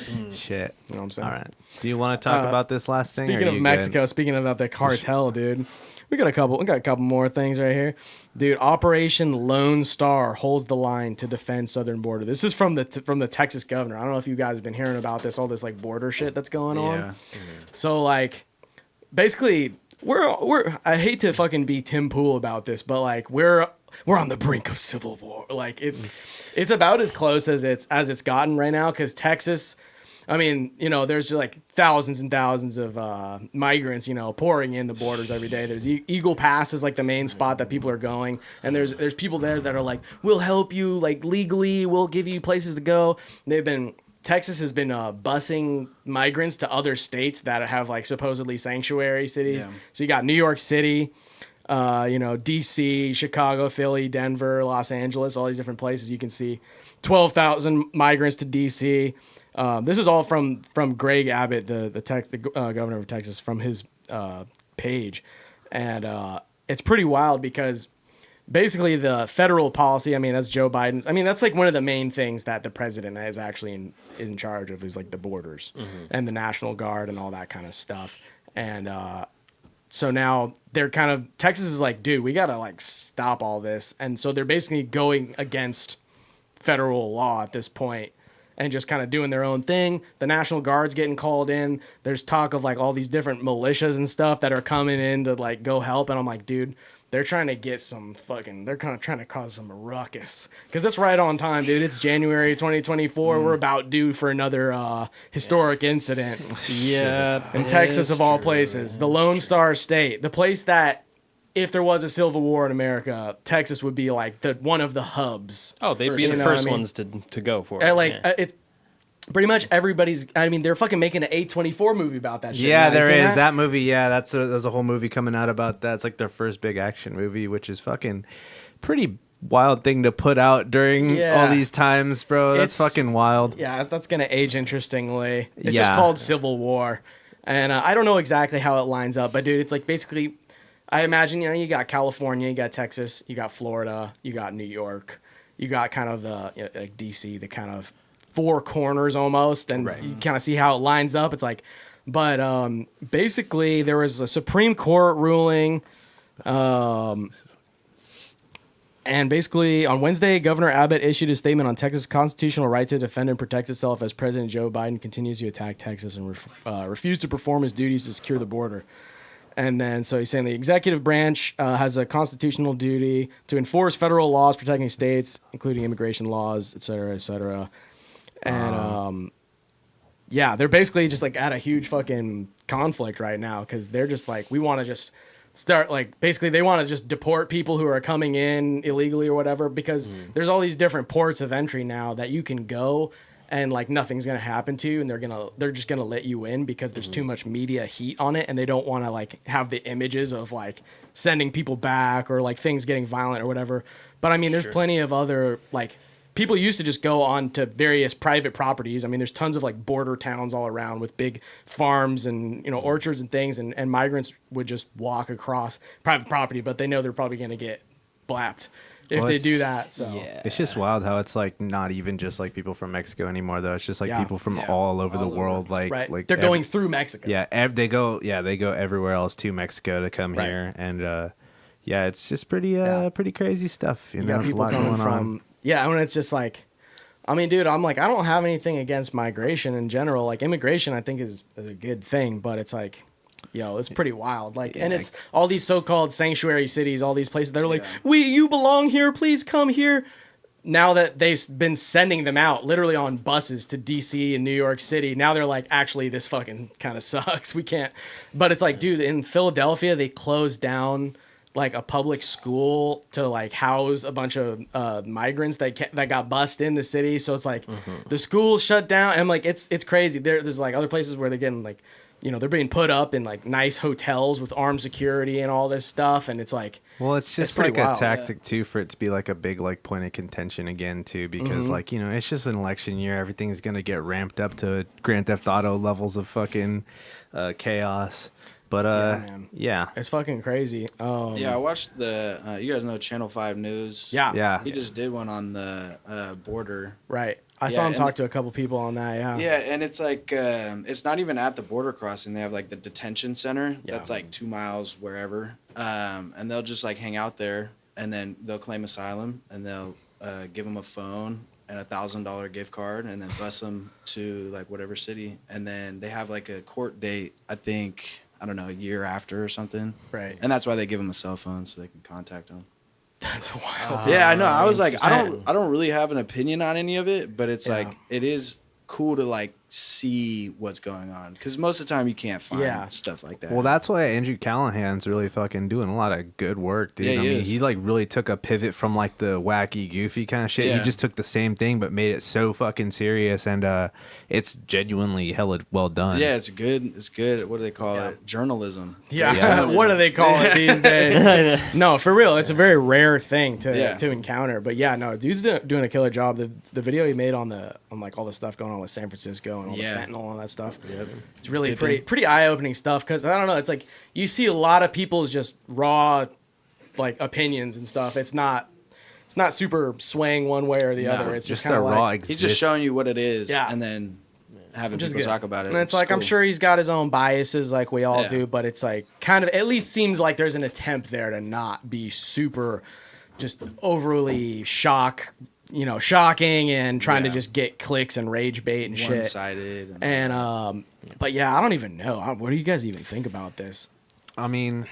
Dude. Shit. You know what I'm saying? All right. Do you want to talk about this last thing? Speaking or of you Mexico, speaking about the cartel, dude. We got a couple more things right here. Dude, Operation Lone Star holds the line to defend southern border. This is from the Texas governor. I don't know if you guys have been hearing about this, all this like border shit that's going on. Yeah. So like basically we're I hate to fucking be Tim Pool about this, but like we're on the brink of civil war. Like it's about as close as it's gotten right now, cuz Texas, I mean, there's just like thousands and thousands of migrants, pouring in the borders every day. There's Eagle Pass is like the main spot that people are going, and there's people there that are like, we'll help you like legally, we'll give you places to go. Texas has been busing migrants to other states that have like supposedly sanctuary cities. Yeah. So you got New York City, DC, Chicago, Philly, Denver, Los Angeles, all these different places. You can see 12,000 migrants to DC. This is all from Greg Abbott, the governor of Texas, from his page, and it's pretty wild because basically the federal policy. I mean, that's Joe Biden's. I mean, that's like one of the main things that the president is actually in charge of is like the borders and the National Guard and all that kind of stuff. And so now they're Texas is like, dude, we gotta like stop all this, and so they're basically going against federal law at this point. And just kind of doing their own thing. The National Guard's getting called in. There's talk of like all these different militias and stuff that are coming in to like go help. And I'm like, dude, they're trying to get they're kind of trying to cause some ruckus. Because it's right on time, dude. It's January 2024. We're about due for another historic incident. Yeah, In Texas, of all places. The Lone Star State. The place that, if there was a civil war in America, Texas would be like one of the hubs. Oh, they'd be the first ones to go for it. It's pretty much everybody's. I mean, they're fucking making an A24 movie about that shit. Yeah, now. there You is seen that movie. Yeah, there's a whole movie coming out about that. It's like their first big action movie, which is fucking pretty wild thing to put out during all these times, bro. That's fucking wild. Yeah, that's gonna age interestingly. It's Yeah. just called Civil War, and I don't know exactly how it lines up, but dude, it's like basically, I imagine you got California, you got Texas, you got Florida, you got New York, you got kind of the like DC, the kind of four corners almost, and you kind of see how it lines up. It's like, but basically there was a Supreme Court ruling, and And basically, on Wednesday, Governor Abbott issued a statement on Texas' constitutional right to defend and protect itself as President Joe Biden continues to attack Texas and refuse to perform his duties to secure the border. And then, so he's saying the executive branch has a constitutional duty to enforce federal laws protecting states, including immigration laws, et cetera, et cetera. And, yeah, they're basically just like at a huge fucking conflict right now because they're just like, we want to just start like basically they want to just deport people who are coming in illegally or whatever because there's all these different ports of entry now that you can go and like nothing's gonna happen to you and they're just gonna let you in because there's too much media heat on it and they don't want to like have the images of like sending people back or like things getting violent or whatever. But I mean, there's plenty of other like. People used to just go on to various private properties. I mean, there's tons of like border towns all around with big farms and, you know, orchards and things. And migrants would just walk across private property, but they know they're probably going to get blapped if they do that. So it's just wild how it's like not even just like people from Mexico anymore, though. It's just like people from all over the world. Like, like they're going through Mexico. Yeah. They go everywhere else to Mexico to come here. And, yeah, it's just pretty crazy stuff. You know, got people coming from. Yeah, I mean, it's just like, I mean, dude, I'm like, I don't have anything against migration in general. Like, immigration, I think, is a good thing, but it's like, yo, it's pretty wild. Like, and it's all these so-called sanctuary cities, all these places that are like, you belong here, please come here. Now that they've been sending them out literally on buses to DC and New York City, now they're like, actually, this fucking kind of sucks. We can't. But it's like, dude, in Philadelphia, they closed down like a public school to like house a bunch of migrants that got bussed in the city. So it's like the school's shut down. And I'm like, it's crazy. There's like other places where they're getting like, you know, they're being put up in like nice hotels with armed security and all this stuff. And it's like, well, it's just like a tactic too for it to be like a big like point of contention again too, because like, you know, it's just an election year. Everything's going to get ramped up to Grand Theft Auto levels of fucking chaos. But yeah, it's fucking crazy. I watched the you guys know Channel 5 News. Yeah. He just did one on the border. Right. I saw him talk to a couple people on that. Yeah, and it's like it's not even at the border crossing. They have like the detention center that's like 2 miles wherever, and they'll just like hang out there, and then they'll claim asylum, and they'll give them a phone and $1,000 gift card, and then bus them to like whatever city, and then they have like a court date. I think. I don't know, a year after or something. Right. And that's why they give them a cell phone so they can contact them. That's wild. Yeah, I know. I was like, I don't really have an opinion on any of it, but it's like, it is cool to like see what's going on because most of the time you can't find stuff like that. Well, that's why Andrew Callahan's really fucking doing a lot of good work, dude. Yeah, I mean, he like really took a pivot from like the wacky, goofy kind of shit. Yeah. He just took the same thing but made it so fucking serious, and it's genuinely hella well done. Yeah, it's good. It's good. What do they call it? Journalism. Yeah. What do they call it these days? No, for real. It's a very rare thing to encounter. But yeah, no, dude's doing a killer job. The video he made on like all the stuff going on with San Francisco and all the fentanyl and all that stuff. Yep. It's really pretty eye-opening stuff because I don't know. It's like you see a lot of people's just raw like opinions and stuff. It's not super swaying one way or the other. It's just kind of like he's just showing you what it is, and then having people talk about it. And it's like cool. I'm sure he's got his own biases like we all do, but it's like kind of at least seems like there's an attempt there to not be super just overly shocking and trying to just get clicks and rage bait and shit. One-sided. And but yeah, I don't even know. What do you guys even think about this? I mean,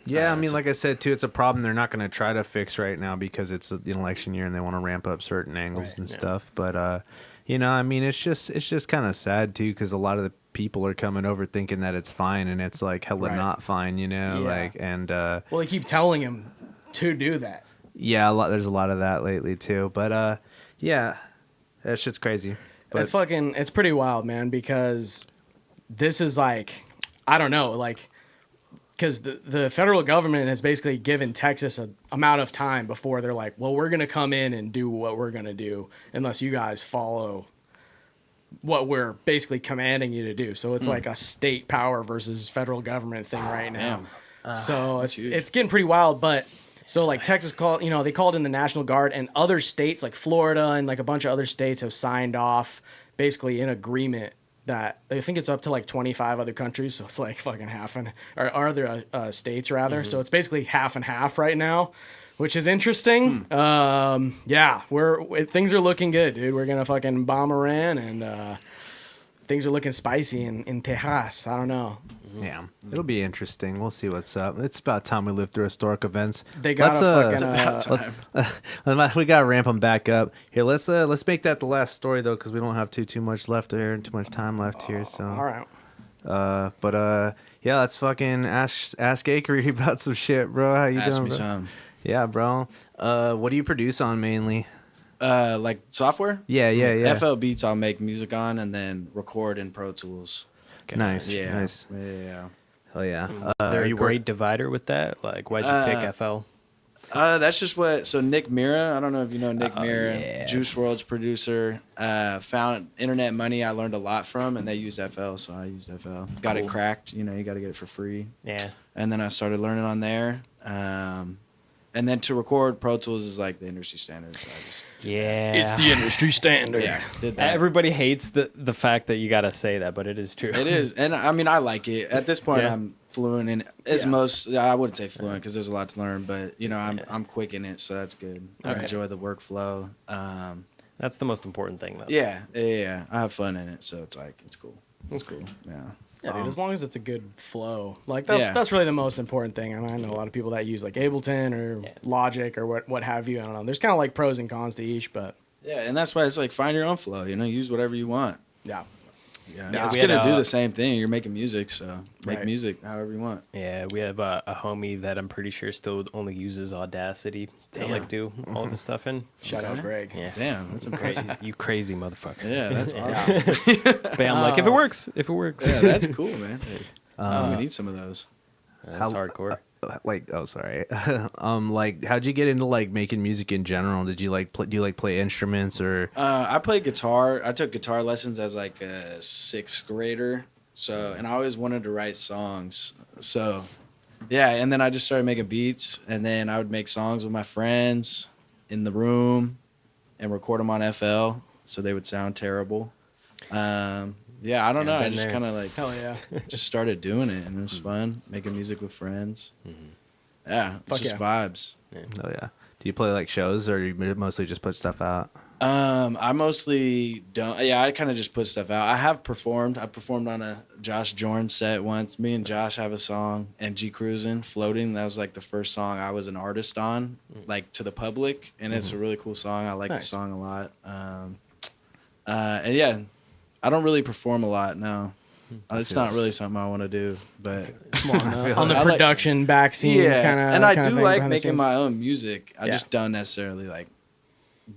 yeah, I mean, like I said too, it's a problem they're not going to try to fix right now because it's an election year and they want to ramp up certain angles and stuff. But you know, I mean, it's just kind of sad too because a lot of the people are coming over thinking that it's fine and it's like hella not fine, you know, like and well, they keep telling him to do that. Yeah, there's a lot of that lately too. But yeah, that shit's crazy. But it's pretty wild, man, because this is like, I don't know, like, because the federal government has basically given Texas an amount of time before they're like, well, we're going to come in and do what we're going to do unless you guys follow what we're basically commanding you to do. So it's like a state power versus federal government thing right now. So it's getting pretty wild, but... So like Texas they called in the National Guard, and other states like Florida and like a bunch of other states have signed off basically in agreement that I think it's up to like 25 other countries. So it's like fucking half or other states rather. So it's basically half and half right now which is interesting. Yeah, things are looking good, dude. We're gonna fucking bomb Iran, and things are looking spicy in Texas. I don't know. Yeah, it'll be interesting. We'll see what's up. It's about time we live through historic events. They gotta we gotta ramp them back up. Here, let's make that the last story though, because we don't have too much left here, too much time left here. So all right. Yeah, let's fucking ask Acrea about some shit, bro. How you Ask doing, me bro? some. Yeah, bro. What do you produce on mainly? Like software? Yeah. FL Beats I'll make music on and then record in Pro Tools. Nice. Yeah. Nice. Yeah. Hell yeah. Is there a you great divider with that? Like, why'd you pick FL? That's just what. So Nick Mira, I don't know if you know Nick Mira, yeah. Juice WRLD's producer. Found Internet Money. I learned a lot from, and they used FL, so I used FL. Got it cracked. You got to get it for free. Yeah. And then I started learning on there. And then to record, Pro Tools is like the industry standard. So I just Yeah. the industry standard. did that. Everybody hates the fact that you gotta say that, but it is true. It is, and I mean I like it. At this point, Yeah. I'm fluent in it. I wouldn't say fluent because there's a lot to learn, but I'm quick in it, so that's good. I Okay. enjoy the workflow. That's the most important thing, though. Yeah. I have fun in it, so it's like it's cool. It's cool. Yeah. Yeah, dude, as long as it's a good flow, like that's really the most important thing. I mean, I know a lot of people that use like Ableton or Logic or what have you. I don't know. There's kind of like pros and cons to each, but Yeah, and that's why it's like find your own flow. Use whatever you want. yeah. It's we had gonna do the same thing. You're making music, so make Right. music however you want. Yeah, we have a homie that I'm pretty sure still only uses Audacity to like do all of his stuff in. Shout out Greg. Yeah. Damn, that's Crazy, impressive. you crazy motherfucker. Yeah, that's awesome. But I'm like, if it works, if it works. Yeah, that's cool, man. We need some of those. That's hardcore. Sorry. Like, how'd you get into like making music in general? Did you like do you like play instruments or? I played guitar. I took guitar lessons as like a 6th grader. So, and I always wanted to write songs. So, yeah. And then I just started making beats, and then I would make songs with my friends in the room and record them on FL, so they would sound terrible. Yeah, I don't know. I been just there. kind of like Hell yeah. just started doing it, and it was fun making music with friends. Yeah, it's Fuck just yeah. vibes. Oh yeah. Do you play like shows or you mostly just put stuff out? I mostly don't. Yeah, I kind of just put stuff out. I have performed. I performed on a Josh Jorn set once. Me and Josh have a song, and G Cruisin' Floating. That was like the first song I was an artist on, like to the public, and it's a really cool song. I like the song a lot. And yeah, I don't really perform a lot. No, it's not really something I want to do. But On the I like- production, back scenes, kind of. and I do like making my own music. I just don't necessarily like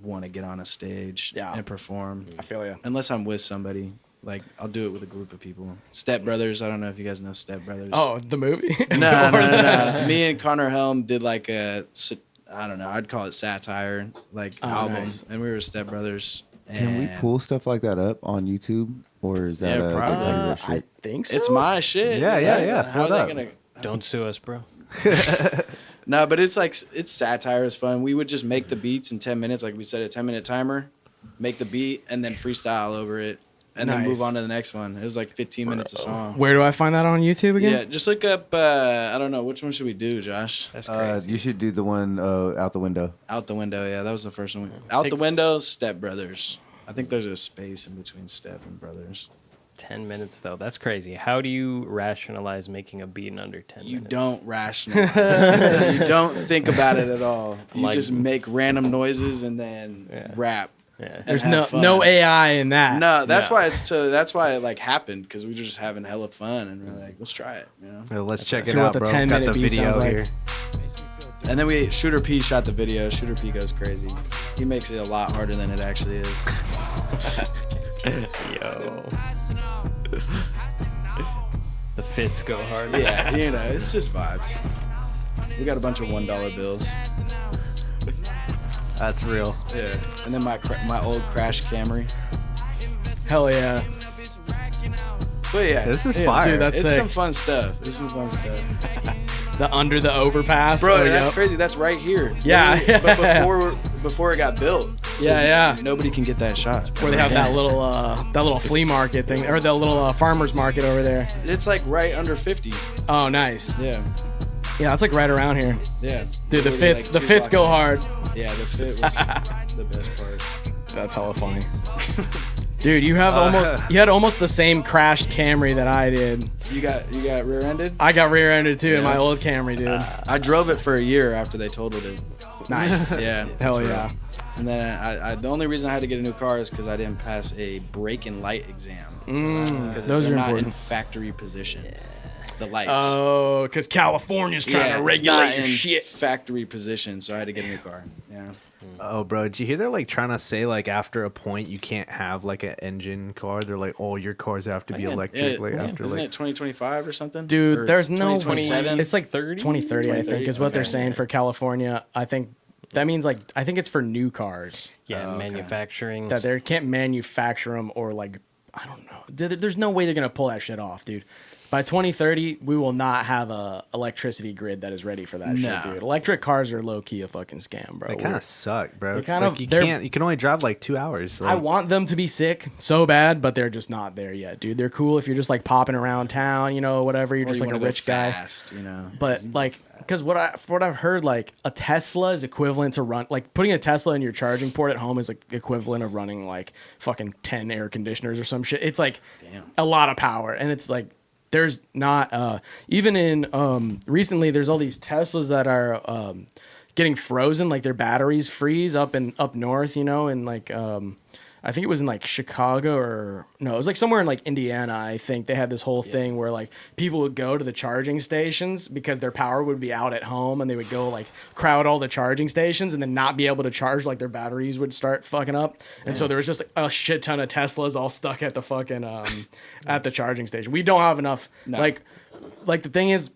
want to get on a stage and perform. I feel you. Unless I'm with somebody. Like, I'll do it with a group of people. Step Brothers. I don't know if you guys know Step Brothers. Oh, the movie? No. Me and Connor Helm did like I don't know, I'd call it satire, like album. nice. And we were Step Brothers. Can we pull stuff like that up on YouTube, or is that Yeah, probably. copyright I shit? think so. It's my shit. Yeah, yeah. How Pull are it they up. gonna... Don't sue us, bro. No, but it's like, it's satire is fun. We would just make the beats in 10 minutes. Like we set a 10-minute timer, make the beat, and then freestyle over it. And then move Nice. on to the next one. It was like 15 minutes a song. Where do I find that on YouTube again? Yeah, just look up, I don't know, which one should we do, Josh? That's crazy. You should do the one out the window. Out the Window, yeah, that was the first one. Out the Takes- Window, Step Brothers. I think there's a space in between Step and Brothers. 10 minutes, though. That's crazy. How do you rationalize making a beat in under 10 You minutes? don't rationalize. You don't think about it at all. You Like- just make random noises and then rap. Yeah. and There's have fun. no AI in that. No, that's why that's why it like happened, because we were just having hella fun and we're like, let's try it, you know. Well, let's check See it what out, the bro. 10-minute Got the beat video sounds like. here. And then Shooter P shot the video. Shooter P goes crazy. He makes it a lot harder than it actually is. Yo. The fits go hard. Yeah, it's just vibes. We got a bunch of $1 bills. That's real. Yeah, and then my old Crash Camry. Hell yeah. But yeah, This is fire. Dude, that's it's sick. some fun stuff. It's some fun stuff, The under the overpass. bro. Oh, That's yep. crazy. That's right here. Yeah, Literally, yeah. But before it got built. Yeah. Nobody can get that shot. Where they have that little flea market thing, or the little farmer's market over there. It's like right under 50. Oh, nice. Yeah. Yeah, it's like right around here. Yeah. Dude, the Literally, fits like, the 2 fits go blocks hard. away. Yeah, the fit was the best part. That's hella funny. Dude, you had almost the same crashed Camry that I did. You got rear-ended? I got rear-ended too in Yeah. my old Camry, dude. I drove it for a year after they totaled it. Nice. Yeah. Hell that's yeah. real. And then I the only reason I had to get a new car is because I didn't pass a brake and light exam. Because those they're are not important. in factory position. The lights. Oh, because California's trying to it's regulate not your in shit. factory position, so I had to get a new car. Yeah. Oh, bro, did you hear they're like trying to say like after a point you can't have like an engine car? They're like, oh, your cars have to be electric. Like after Isn't like it 2025 or something? Dude, Or there's no 2027? It's like 2030, I think, 2030? is what they're Okay. saying for California. I think that means like I think it's for new cars Yeah, okay. manufacturing. that they can't manufacture them or like I don't know. There's no way they're gonna pull that shit off, dude. By 2030, we will not have a electricity grid that is ready for that shit, dude. Electric cars are low key a fucking scam, bro. they kind of suck, bro. They It's kind like of- you they're- can't. You can only drive like 2 hours. I Like, want them to be sick so bad, but they're just not there yet, dude. They're cool if you're just like popping around town, you know, whatever. You're Or just you like a wanna go rich guy. fast, you know. But like, because what I've heard, like a Tesla is equivalent to like putting a Tesla in your charging port at home is like equivalent of running like fucking 10 air conditioners or some shit. It's like a lot of power, and it's like there's not even in recently there's all these Teslas that are getting frozen, like their batteries freeze up north, you know, and like I think it was in like Chicago or no, it was like somewhere in like Indiana. I think they had this whole thing where like people would go to the charging stations because their power would be out at home, and they would go like crowd all the charging stations and then not be able to charge. Like their batteries would start fucking up, and so there was just a shit ton of Teslas all stuck at the fucking at the charging station. We don't have enough. Like the thing is,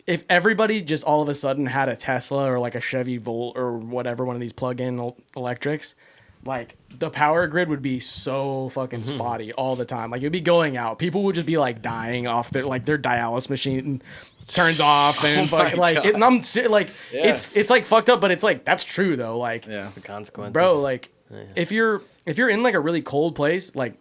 if everybody just all of a sudden had a Tesla or like a Chevy Volt or whatever, one of these plug-in electrics, like the power grid would be so fucking spotty all the time. Like it'd be going out. People would just be like dying off their dialysis machine turns off and fucking like it, and I'm like it's like fucked up, but it's like that's true though. Like It's the consequences. bro, like if you're in like a really cold place, like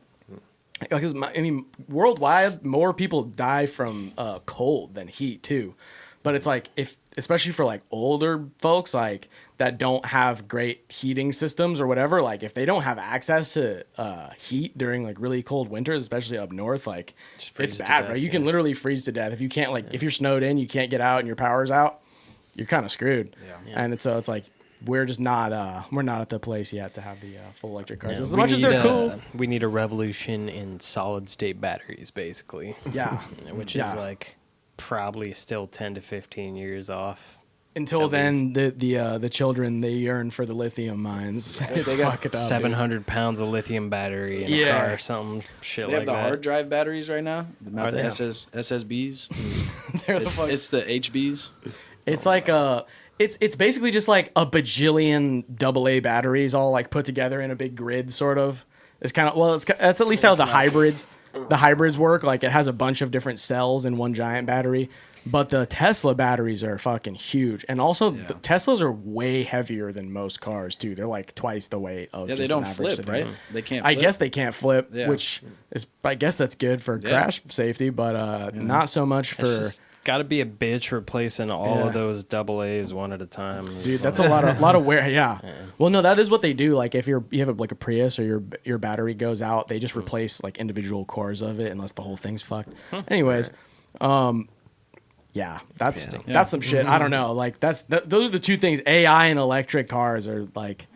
because I mean worldwide more people die from cold than heat too. But it's like especially for like older folks like that don't have great heating systems or whatever, like if they don't have access to heat during like really cold winters, especially up north, like it's bad, bro. You can literally freeze to death if you can't if you're snowed in, you can't get out and your power's out, you're kind of screwed. And so it's like we're just not we're not at the place yet to have the full electric cars. As much as they're cool, we need a revolution in solid state batteries, basically. yeah, Which is like probably still 10 to 15 years off. Until then, the children they yearn for the lithium mines. It's fucked up. 700 pounds of lithium battery in a car or something shit They like have the that. hard drive batteries right now, not Are the they? SSBs. They're the fuck- It's the HBs. It's like it's basically just like a bajillion AA batteries all like put together in a big grid, sort of. It's kind of that's at least how the hybrids work. Like it has a bunch of different cells in one giant battery. But the Tesla batteries are fucking huge, and also the Teslas are way heavier than most cars too. They're like twice the weight of Yeah, just they don't an average flip, sedan. right? They can't. I Flip. guess they can't flip, Yeah. which is I guess that's good for crash safety, but not so much for. It's just got to be a bitch replacing all Yeah. of those AA's one at a time. Dude, that's a lot of wear. Yeah. Well, no, that is what they do. Like if you have like a Prius or your battery goes out, they just replace like individual cores of it unless the whole thing's fucked. Anyways, yeah, that's some shit. I don't know. Like those are the two things. AI and electric cars are like,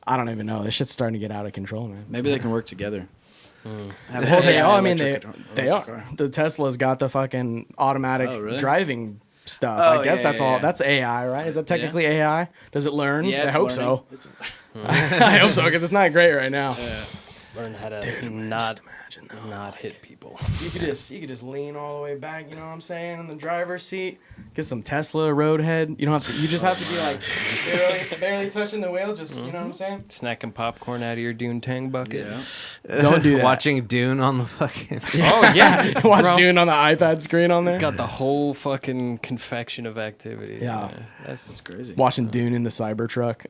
I don't even know. This shit's starting to get out of control, man. Maybe they can work together. Well, they are. I mean, electric they are. car. The Tesla's got the fucking automatic Oh, really? driving stuff. Oh, I guess yeah, that's yeah, all. yeah. That's AI, right? Is that technically AI? Does it learn? Yeah, I it's hope learning. so. It's- I hope so because it's not great right now. Learn how to not hit people. You could just lean all the way back. You know what I'm saying? In the driver's seat, get some Tesla roadhead. You don't have to. You just have to be like barely touching the wheel. Just you know what I'm saying? Snacking popcorn out of your Dune Tang bucket. Yeah. Don't do that. Watching Dune on the fucking. Oh, yeah. Watch Bro. Dune on the iPad screen on there. Got the whole fucking confection of activity. Yeah. That's crazy. Watching Dune in the Cybertruck.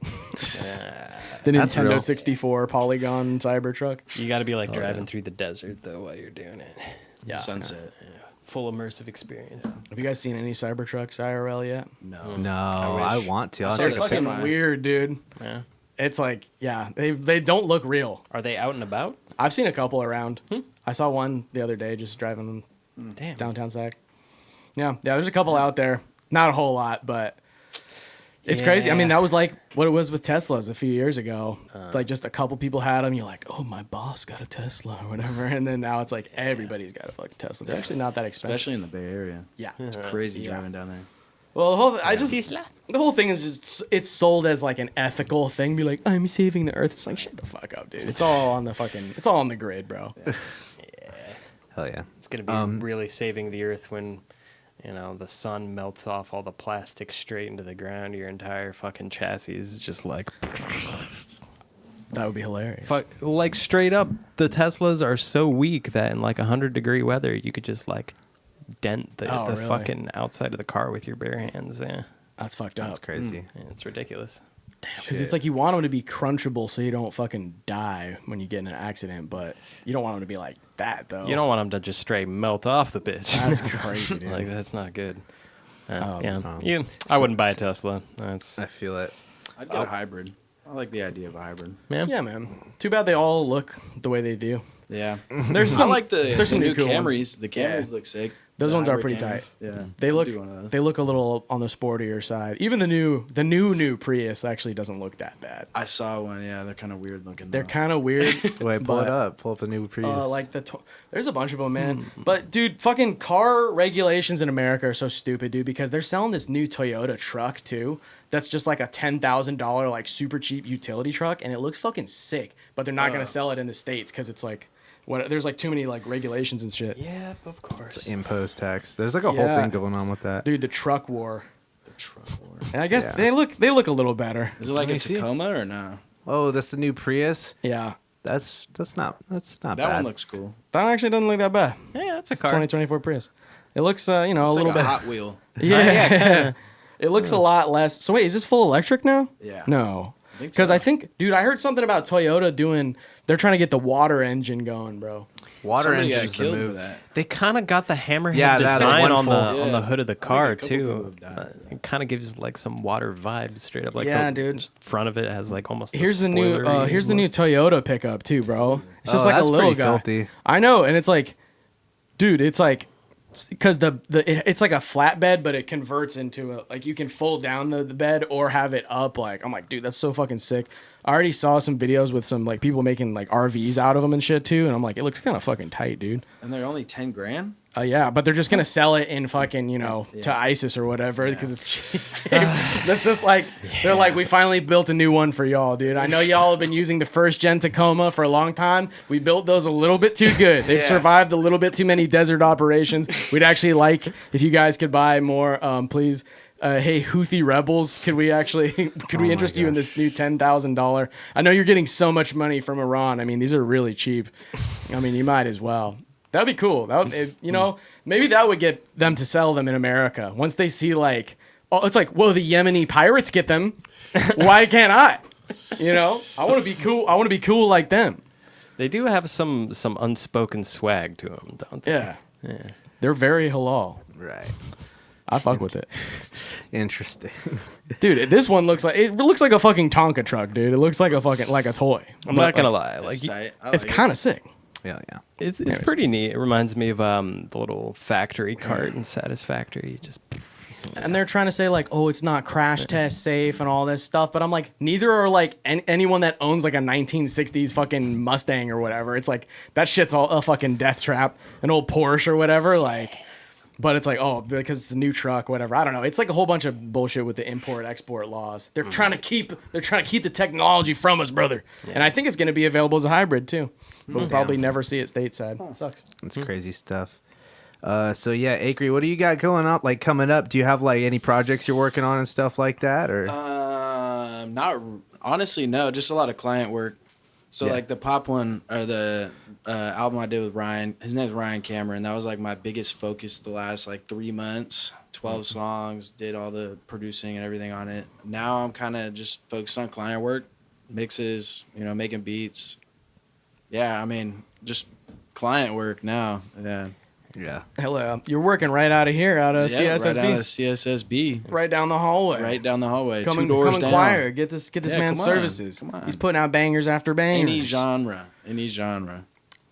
The That's Nintendo real. 64 polygon Cybertruck. You got to be like driving through the desert, though, while you're doing it. Yeah. Sunset. full immersive experience. Have you guys seen any Cybertrucks IRL yet? No. No, I want to. I'll saw take the a same picture. one. Weird, dude. Yeah. It's like, yeah, they don't look real. Are they out and about? I've seen a couple around. I saw one the other day just driving Damn. downtown Sac. Yeah, there's a couple out there. Not a whole lot, but it's crazy. I mean, that was like what it was with Teslas a few years ago. Like just a couple people had them. You're like, oh, my boss got a Tesla or whatever. And then now it's like everybody's got a fucking Tesla. They're actually not that expensive. Especially in the Bay Area. Yeah. It's crazy driving down there. Well, the whole thing is just it's sold as like an ethical thing. Be like, I'm saving the earth. It's like, shut the fuck up, dude. It's all on the grid, bro. Hell yeah. It's going to be really saving the earth when, the sun melts off all the plastic straight into the ground. Your entire fucking chassis is just like... That would be hilarious. Like straight up, the Teslas are so weak that in like 100-degree weather, you could just like dent the really? fucking outside of the car with your bare hands. Yeah, That's fucked up. That's crazy. Yeah, it's ridiculous. Because it's like you want them to be crunchable so you don't fucking die when you get in an accident, but you don't want them to be like that, though. You don't want them to just straight melt off the bitch. That's crazy, dude. Like that's not good. Oh. I wouldn't buy a Tesla. That's I feel it. I'd get a hybrid. I like the idea of a hybrid. Yeah, man. Too bad they all look the way they do. Yeah. There's I some, like the there's some new cool ones. Camrys. The Camrys Yeah. look sick. Those The ones are hybrid pretty Camrys. tight. Yeah. They I'll look do one of those. they look a little on the sportier side. Even the new Prius actually doesn't look that bad. I saw one. Yeah, they're kind of weird looking. They're though. kind of weird. Wait, pull it but, up. Pull up the new Prius. like there's a bunch of them, man. But dude, fucking car regulations in America are so stupid, dude. Because they're selling this new Toyota truck too. That's just like a $10,000 like super cheap utility truck, and it looks fucking sick. But they're not gonna sell it in the States because it's like, there's like too many like regulations and shit. yeah, of course. Impost tax. There's like a whole Yeah. thing going on with that. Dude, the truck war. The truck war. And I guess Yeah. they look a little better. Is it like Let a me see. Tacoma or no? Oh, that's the new Prius. Yeah, That's not That bad. one looks cool. that actually doesn't look that bad. Yeah, it's a It's car. 2024 Prius. It looks a It's little like bit. a Hot Wheel. Yeah. It looks a lot less. So wait, is this full electric now? Yeah. No. think Because so. I think, dude, I heard something about Toyota they're trying to get the water engine going, bro. Water Somebody got engine's the killed move. for that. They kind of got the hammerhead Yeah, that design one on the full- on the Yeah. hood of the I think a car couple too. people have died. It kind of gives like some water vibes straight up. Like Yeah, the dude. just front of it has like almost. Here's the new spoilery look. Toyota pickup too, bro. It's just Oh, like a that's little pretty guy. filthy. I know, and it's like, dude, it's like, because it's like a flatbed, but it converts into a like you can fold down the bed or have it up. Like I'm like, dude, that's so fucking sick. I already saw some videos with some like people making like RVs out of them and shit too, and I'm like, it looks kind of fucking tight, dude. And they're only 10 grand? Yeah, but they're just gonna sell it in fucking to ISIS or whatever because it's cheap. That's just like they're like, we finally built a new one for y'all, dude. I know y'all have been using the first gen Tacoma for a long time. We built those a little bit too good. They've survived a little bit too many desert operations. We'd actually like if you guys could buy more, please. Hey, Houthi rebels, could we interest you in this new $10,000? I know you're getting so much money from Iran. I mean, these are really cheap. I mean, you might as well. That'd be cool. Maybe that would get them to sell them in America. Once they see like, oh, it's like, whoa, the Yemeni pirates get them. Why can't I? I want to be cool. I want to be cool like them. They do have some unspoken swag to them, don't they? Yeah. They're very halal. Right. I fuck with it. Interesting. Dude, this one looks like a fucking Tonka truck, dude. It looks like a toy. I'm not gonna lie. Like It's tight. I It's like it. kind of sick. Yeah. it's pretty neat. It reminds me of the little factory cart in Satisfactory. Just And they're trying to say like, oh, it's not crash test safe and all this stuff. But I'm like, neither are like anyone that owns like a 1960s fucking Mustang or whatever. It's like that shit's all a fucking death trap, an old Porsche or whatever. Like, but it's like, oh, because it's a new truck, whatever. I don't know. It's like a whole bunch of bullshit with the import-export laws. They're trying to keep the technology from us, brother. And I think it's going to be available as a hybrid too. But we'll probably never see it stateside. Sucks. It's crazy stuff. So yeah, Acre, what do you got coming up? Do you have like any projects you're working on and stuff like that, or? Not honestly, no. Just a lot of client work. So Yeah. like the pop one or the album I did with Ryan. His name's Ryan Cameron. That was like my biggest focus the last like 3 months. 12 songs. Did all the producing and everything on it. Now I'm kind of just focused on client work, mixes. Making beats. Yeah, I mean just client work now. Yeah. Yeah. Hell, you're working right out of here, out of CSSB. Right out of CSSB. Right down the hallway. Right down the hallway. Come 2 and doors down. inquire. Get this Yeah, man's come on. services. Come on. He's putting out bangers after bangers. Any genre.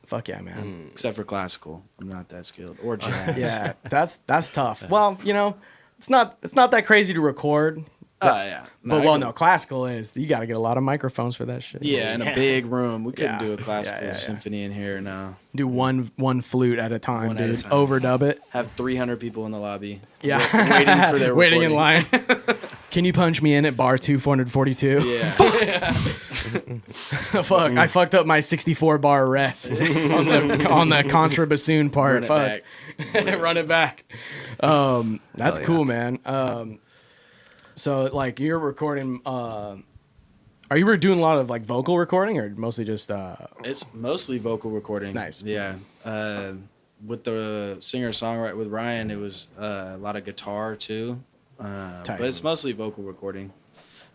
Fuck yeah, man. Except for classical. I'm not that skilled. Or jazz. Yeah, that's tough. Well, you know, it's not that crazy to record. Yeah. No, classical is. You got to get a lot of microphones for that shit. Yeah, in a big room. We couldn't Yeah. do a classical Yeah. symphony in here now. Do one flute at a time, One at dude. a time. Overdub it. Have 300 people in the lobby. Yeah. Waiting for their Waiting in recording. line. Can you punch me in at bar 442? Yeah. Fuck, I fucked up my 64 bar rest on the contra bassoon part. Run it Fuck. Run it back. That's cool, man. So like you're recording are you doing a lot of like vocal recording or mostly just It's mostly vocal recording. Nice. Yeah. With the singer-songwriter, with Ryan, it was a lot of guitar too. But it's mostly vocal recording.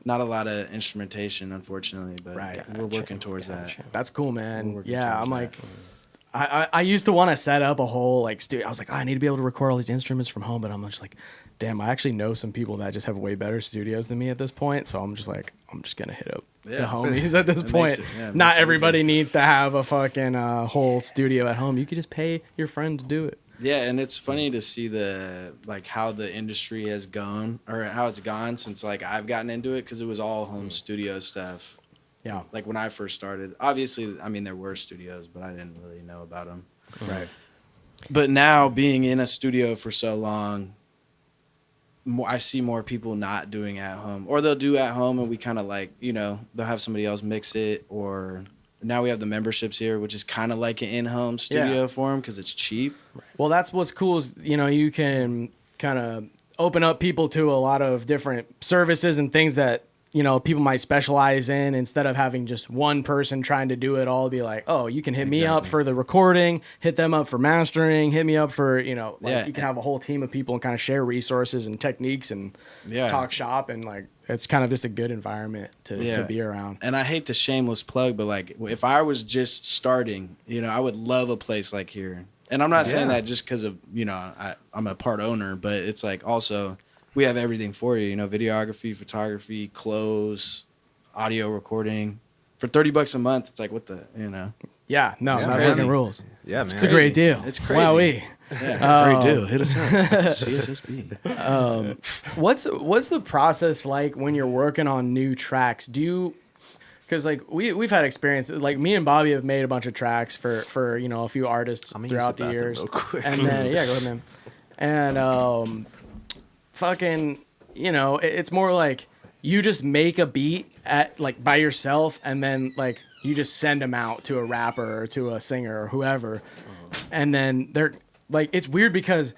Not a lot of instrumentation, unfortunately, but we're working towards that. That's cool, man. We're working Yeah, towards I'm that. like I used to want to set up a whole like studio. I was like, I need to be able to record all these instruments from home, but I'm just like, damn, I actually know some people that just have way better studios than me at this point. So I'm just like, I'm just gonna hit up the homies at this It point. makes it Not easier. everybody needs to have a fucking whole studio at home. You could just pay your friend to do it. Yeah, and it's funny to see how the industry has gone or how it's gone since like I've gotten into it because it was all home studio stuff. Yeah. Like when I first started, obviously, I mean there were studios, but I didn't really know about them. Right. But now being in a studio for so long, I see more people not doing at home, or they'll do at home and we kind of like, they'll have somebody else mix it, or now we have the memberships here, which is kind of like an in-home studio for them because it's cheap. Well, that's what's cool is, you can kind of open up people to a lot of different services and things that, people might specialize in instead of having just one person trying to do it all. Be like, oh, you can hit me up for the recording, hit them up for mastering, hit me up for, you can have a whole team of people and kind of share resources and techniques and talk shop. And like, it's kind of just a good environment to be around. And I hate to shameless plug, but like if I was just starting, I would love a place like here. And I'm not saying that just because of, I'm a part owner, but it's like also we have everything for you, videography, photography, clothes, audio recording. For $30 a month, it's like, what the, Yeah, no, It's not crazy. fucking rules. Yeah, man. It's a great deal. It's crazy. Wowee. Yeah, great deal. Hit us up. CSSB. What's the process like when you're working on new tracks? Because like we've had experience, like me and Bobby have made a bunch of tracks for a few artists throughout the years, real quick. and then go ahead, man. And fucking, it's more like you just make a beat at like by yourself, and then like you just send them out to a rapper or to a singer or whoever, and then they're like, it's weird because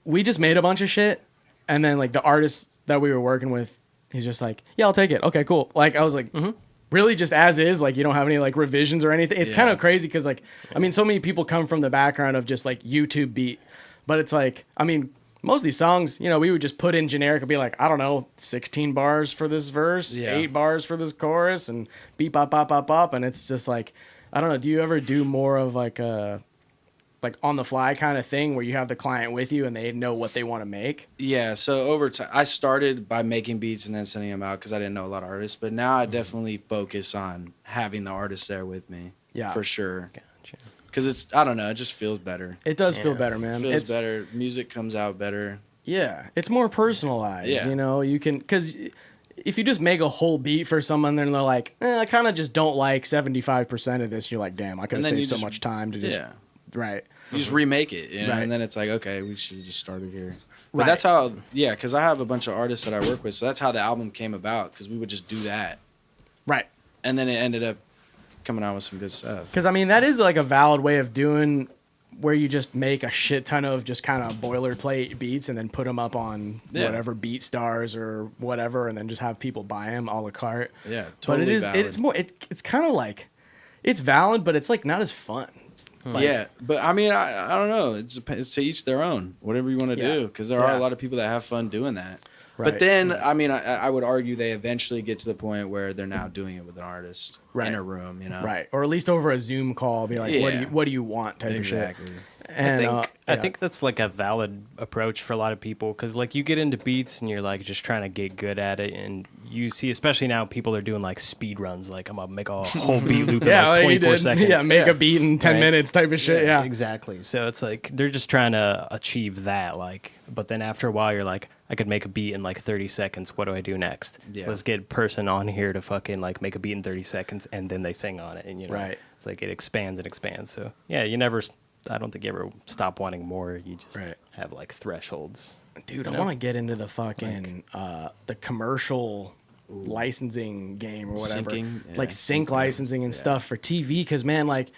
we just made a bunch of shit, and then like the artist that we were working with, he's just like, yeah, I'll take it. Okay, cool. Like I was like, really just as is, like you don't have any like revisions or anything. It's kind of crazy because like, I mean, so many people come from the background of just like YouTube beat, but it's like, I mean, most of these songs, we would just put in generic and be like, I don't know, 16 bars for this verse, 8 bars for this chorus, and beep, bop, bop, bop, bop. And it's just like, I don't know. Do you ever do more of like a, like on the fly kind of thing where you have the client with you and they know what they want to make? Yeah, so over time, I started by making beats and then sending them out because I didn't know a lot of artists. But now I definitely focus on having the artist there with me. Yeah. For sure. Because I don't know, it just feels better. It does feel better, man. It feels It's better. Music comes out better. Yeah, it's more personalized. Yeah. You can, because if you just make a whole beat for someone, then they're like, I kind of just don't like 75% of this. You're like, damn, I could have saved so much time to just, right. You just remake it, Right. and then it's like, okay, we should have just started here. But Right. that's how, because I have a bunch of artists that I work with, so that's how the album came about, because we would just do that. Right. And then it ended up coming out with some good stuff. Because, I mean, that is like a valid way of doing where you just make a shit ton of just kind of boilerplate beats and then put them up on whatever BeatStars or whatever, and then just have people buy them a la carte. Yeah, totally But it is, valid. it's more, it's kind of like, it's valid, but it's like not as fun. Yeah, but I mean, I don't know. It's to each their own. Whatever you want to Yeah. do, because there are Yeah. a lot of people that have fun doing that. But then, I mean, I would argue they eventually get to the point where they're now doing it with an artist in a room, you know? Right. Or at least over a Zoom call, be like, what do you want type of shit. And, I think that's like a valid approach for a lot of people because like you get into beats and you're like just trying to get good at it, and you see especially now people are doing like speed runs, like I'm gonna make a whole beat loop in like 24 seconds. Yeah, make a beat in 10 minutes type of shit. Yeah, exactly. So it's like they're just trying to achieve that, like, but then after a while you're like, I could make a beat in like 30 seconds. What do I do next? Let's get a person on here to fucking like make a beat in 30 seconds, and then they sing on it, and you know, it's like it expands and expands. So yeah, I don't think you ever stop wanting more. You just have like thresholds. Dude, I want to get into the fucking the commercial licensing game or whatever, like sync licensing and stuff for TV. Because man, like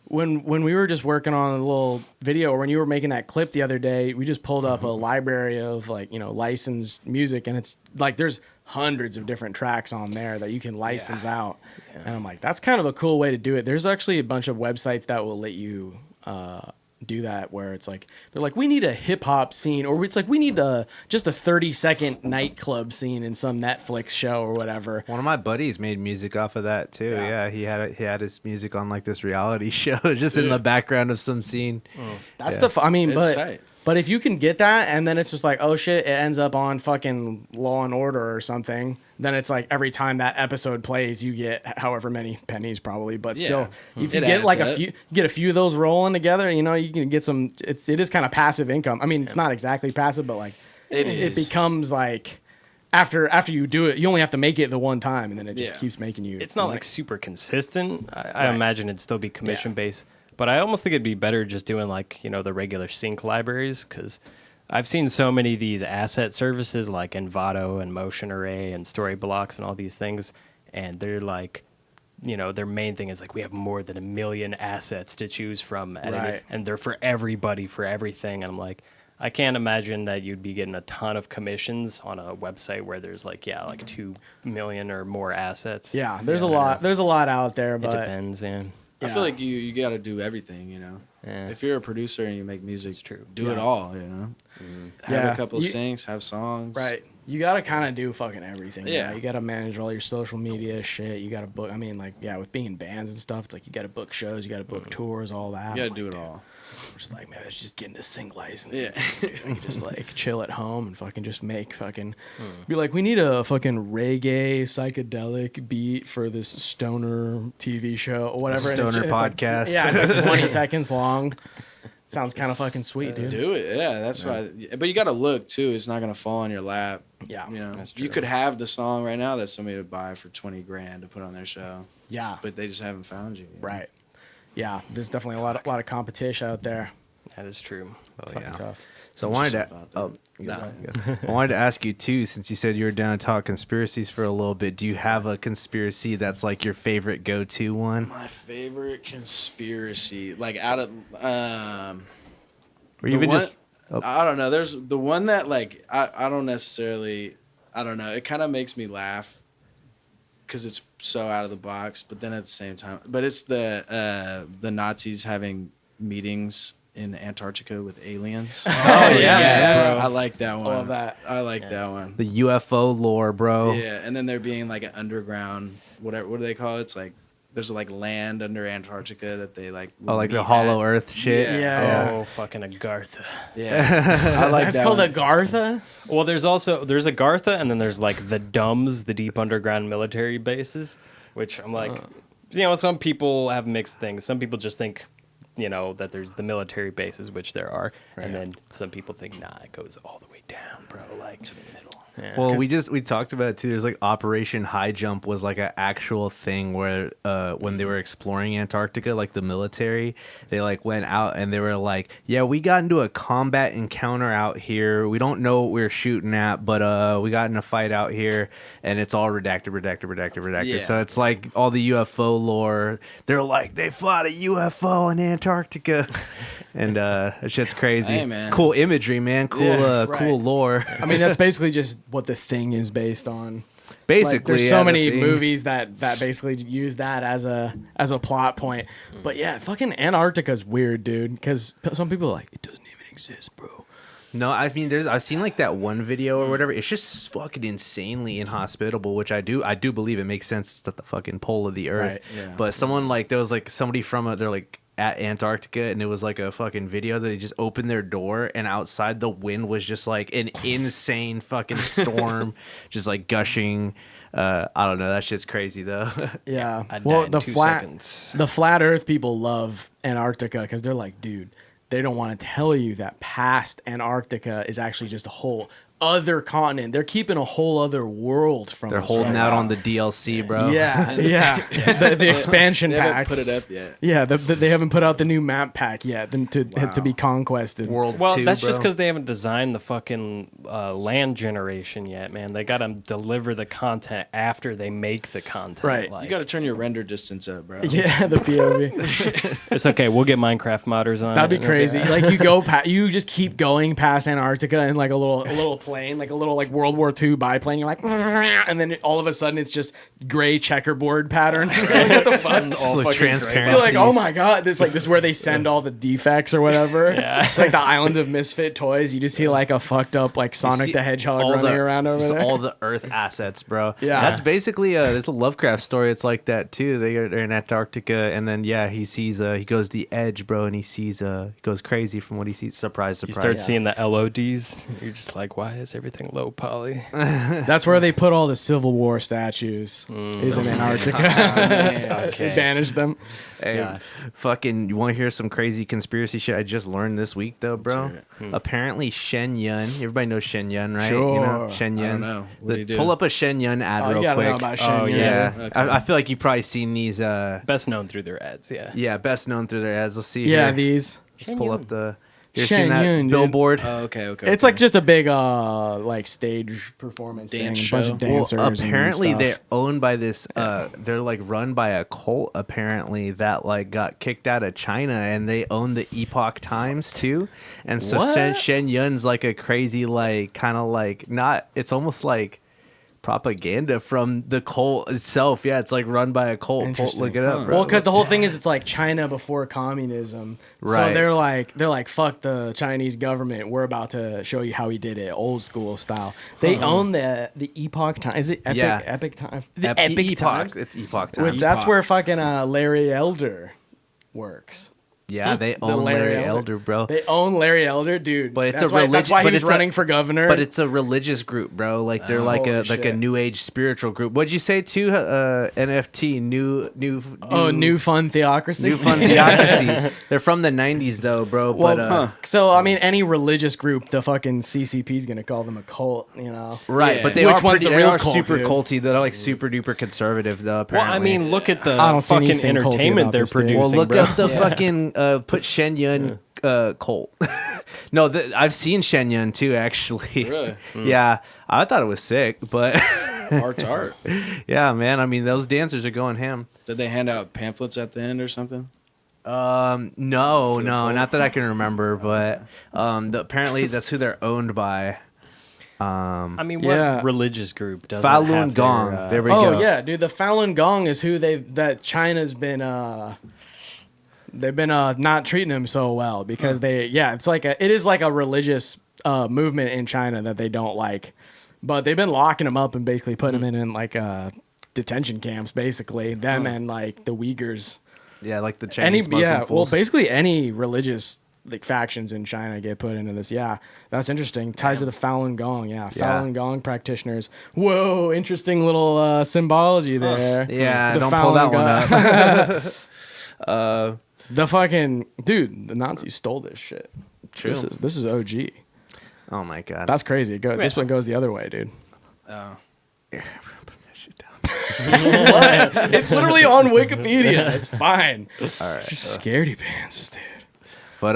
when we were just working on a little video, or when you were making that clip the other day, we just pulled up a library of like licensed music, and it's like there's hundreds of different tracks on there that you can license out. And I'm like, that's kind of a cool way to do it. There's actually a bunch of websites that will let you do that, where it's like they're like, we need a hip hop scene, or it's like we need just a 30-second nightclub scene in some Netflix show or whatever. One of my buddies made music off of that too. Yeah, he had his music on like this reality show, just in the background of some scene. That's but if you can get that, and then it's just like, oh shit, it ends up on fucking Law and Order or something, then it's like every time that episode plays, you get however many pennies probably. But still, if you get like a few of those rolling together, you know, you can get some. It is kind of passive income. I mean, it's not exactly passive, but like it becomes like after you do it, you only have to make it the one time, and then it just keeps making you. It's not like super consistent. I imagine it'd still be commission based. But I almost think it'd be better just doing like, you know, the regular sync libraries, because I've seen so many of these asset services like Envato and Motion Array and Story Blocks and all these things. And they're like, you know, their main thing is like, we have more than 1 million assets to choose from. And they're for everybody, for everything. And I'm like, I can't imagine that you'd be getting a ton of commissions on a website where there's like 2 million or more assets. Yeah, there's a lot. There's a lot out there, but it depends, I feel like you got to do everything, you know. If you're a producer and you make music, do it all, you know. Have a couple syncs, have songs. Right. You got to kind of do fucking everything. Yeah. You got to manage all your social media shit. You got to book. I mean, like, with being in bands and stuff, it's like you got to book shows, you got to book tours, all that. You got to do it all. I'm just like, man, it's just getting a sync license. Yeah. Dude, I can just like chill at home and fucking just make fucking be like, we need a fucking reggae psychedelic beat for this stoner TV show or whatever. Stoner podcast. Like, it's like 20 seconds long. Sounds kind of fucking sweet, dude. Do it. Yeah, that's why. But you got to look too. It's not going to fall on your lap. Yeah. You know, you could have the song right now that somebody would buy for $20,000 to put on their show. Yeah. But they just haven't found you. Right. Yeah, there's definitely a lot of competition out there. That is true. It's fucking tough. So I wanted to ask you too, since you said you were down to talk conspiracies for a little bit. Do you have a conspiracy that's like your favorite go-to one? My favorite conspiracy, like out of, or even just, I don't know. There's the one that like I don't necessarily, I don't know. It kind of makes me laugh because it's so out of the box, but then at the same time, but it's the Nazis having meetings in Antarctica with aliens. Oh yeah, bro. I like that one. I love that. I like that one. The UFO lore, bro. Yeah, and then there being like an underground, whatever. What do they call it? It's like there's like land under Antarctica that they like. Like the Hollow Earth shit. Yeah. Oh, fucking Agartha. Yeah, I like That's that. called one. Agartha. Well, there's Agartha, and then there's like the DUMBs, the deep underground military bases, which I'm like, you know, some people have mixed things. Some people just think, you know, that there's the military bases, which there are, and then some people think, nah, it goes all the way down, bro, like to the middle. Yeah. Well, we talked about it too. There's like Operation High Jump was like an actual thing where when they were exploring Antarctica, like the military, they like went out and they were like, yeah, we got into a combat encounter out here. We don't know what we were shooting at, but we got in a fight out here, and it's all redacted. Yeah. So it's like all the UFO lore. They're like, they fought a UFO in Antarctica, and that shit's crazy. Hey, man. Cool imagery, man. Cool, cool lore. I mean, that's basically just what the Thing is based on. Basically, like, there's so many movies that basically use that as a plot point. But yeah, fucking Antarctica's weird, dude. Because some people are like, it doesn't even exist, bro. No, I mean, I've seen like that one video or whatever. It's just fucking insanely inhospitable, which I do believe it makes sense. It's at the fucking pole of the earth. Right, yeah. But someone like there was like somebody from they're like at Antarctica, and it was like a fucking video that they just opened their door, and outside the wind was just like an insane fucking storm, just like gushing. I don't know. That shit's crazy though. Yeah. I'd Well, die in the 2 flat seconds. the flat Earth people love Antarctica because they're like, dude, they don't want to tell you that past Antarctica is actually just a whole other continent. They're keeping a whole other world from They're us holding right out now. on the DLC, bro. Yeah, yeah. The expansion They haven't pack. put it up yet. Yeah, they haven't put out the new map pack yet to be conquested. World Well, 2, that's bro. just because they haven't designed the fucking land generation yet, man. They gotta deliver the content after they make the content. Right. Like, You got to turn your render distance up, bro. Yeah, the POV. it's okay. We'll get Minecraft modders on. That'd it. be crazy. Like you just keep going past Antarctica in like a little plane, like a little like World War II biplane. You're like, and then all of a sudden it's just gray checkerboard pattern. Like, what the fuck? It's like transparent. You're like, oh my god, this is where they send all the defects or whatever. Yeah. It's like the island of misfit toys. You just see like a fucked up like Sonic see the Hedgehog all running the- around over just there. all the Earth assets, bro. Yeah. That's basically there's a Lovecraft story. It's like that too. They're in Antarctica, and then he sees he goes the edge, bro, and he sees he goes crazy from what he sees. Surprise, You surprise. start seeing the LODs. You're just like, why is everything low poly? That's where they put all the Civil War statues. Is in Antarctica. Okay. Banish them. Hey, Yeah. fucking, you want to hear some crazy conspiracy shit I just learned this week, though, bro? Apparently, Shen Yun. Everybody knows Shen Yun, right? You know, Sure. Shen I Yun. don't know. What do you do? Pull up a Shen Yun ad Oh, you real gotta quick. know about Shen Oh, Yun. yeah, Okay. I feel like you've probably seen these. Best known through their ads, yeah. Yeah, best known through their ads. Let's see. Yeah, here. these. Let's pull up the. You ever Shen seen that Yun, dude. billboard? Oh, okay. It's like just a big like stage performance Dance thing. A bunch of show? dancers. Well, apparently and they're stuff. owned by this. They're like run by a cult. Apparently that like got kicked out of China, and they own the Epoch Times too. And so Shen Yun's like a crazy like kind of like not. It's almost like propaganda from the cult itself. Yeah, it's like run by a cult. Interesting. Look it up, bro. Well, because the whole thing is it's like China before communism. Right. So they're like fuck the Chinese government. We're about to show you how we did it, old school style. They own the Epoch Times. Is it Epic? Yeah. Epic Time. Epoch. Times. It's Epoch With- Times. That's where fucking Larry Elder works. Yeah, they The own Larry Elder, bro. They own Larry Elder, dude. But it's that's a why, that's religi- why but he's it's a- running for governor. But it's a religious group, bro. Like they're like Holy a shit. new age spiritual group. What'd you say too? NFT, new fun theocracy. new fun theocracy. They're from the '90s though, bro. Well, But so I mean, any religious group, the fucking CCP is gonna call them a cult, you know? right, Yeah. but they Which are one's pretty, the they real are cult, super dude? culty. They're like super duper conservative though. Well, Apparently, I mean, look at the I don't see fucking anything culty entertainment about they're this, dude. producing, well, look bro. up the fucking put Shen Yun cult. No, I've seen Shen Yun too, actually. Really? Yeah, I thought it was sick, but Art to art. yeah, man. I mean, those dancers are going ham. Did they hand out pamphlets at the end or something? No, not that I can remember, but apparently that's who they're owned by. I mean, what Yeah. religious group doesn't Falun have Gong. Their, There we go. Oh yeah, dude. The Falun Gong is who that China's been they've been not treating them so well because it is like a religious movement in China that they don't like, but they've been locking them up and basically putting them in like detention camps, basically them and like the Uyghurs. Yeah, like the Chinese Muslim fools. Basically any religious like factions in China get put into this. Yeah, that's interesting. Ties to the Falun Gong. Yeah, Falun Gong practitioners. Whoa, interesting little symbology there. Yeah, The don't pull that Falun one up. The fucking dude, the Nazis stole this shit. True. This is OG. Oh my god. That's crazy. This one goes the other way, dude. Oh. Here, put that shit down. It's literally on Wikipedia. It's fine. All right. It's just scaredy pants, dude. But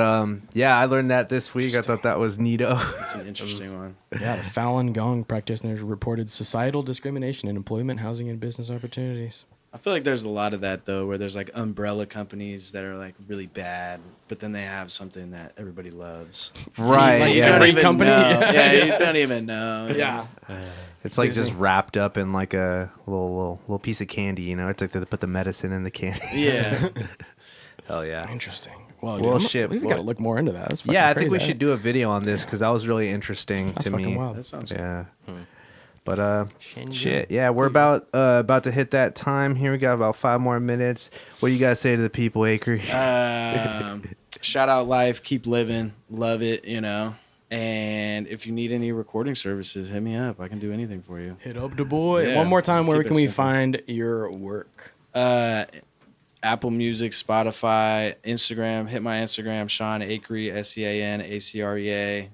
yeah, I learned that this week. I thought that was neato. That's an interesting one. Yeah, the Falun Gong practitioners reported societal discrimination in employment, housing, and business opportunities. I feel like there's a lot of that though, where there's like umbrella companies that are like really bad, but then they have something that everybody loves. Right. Like, yeah. don't Don't Free even company? know. Yeah. Yeah, you don't even know. Yeah. It's like Disney. just wrapped up in like a little piece of candy. You know, it's like they put the medicine in the candy. Yeah. Hell yeah. Interesting. Well, Well, dude, shit, we've well- got to look more into that. That's Yeah, I fucking think we crazy. should do a video on this because that was really interesting That's to fucking me. wild. That sounds Yeah. Hmm. But Shit. shit, yeah, we're about to hit that time here. We got about 5 more minutes. What do you guys say to the people, Acre? Shout out life, keep living, love it, you know. And if you need any recording services, hit me up. I can do anything for you. Hit up the boy. Yeah, One more time, where keep it can we simple. find your work? Apple Music, Spotify, Instagram. Hit my Instagram, Sean Acrea, SeanAcrea.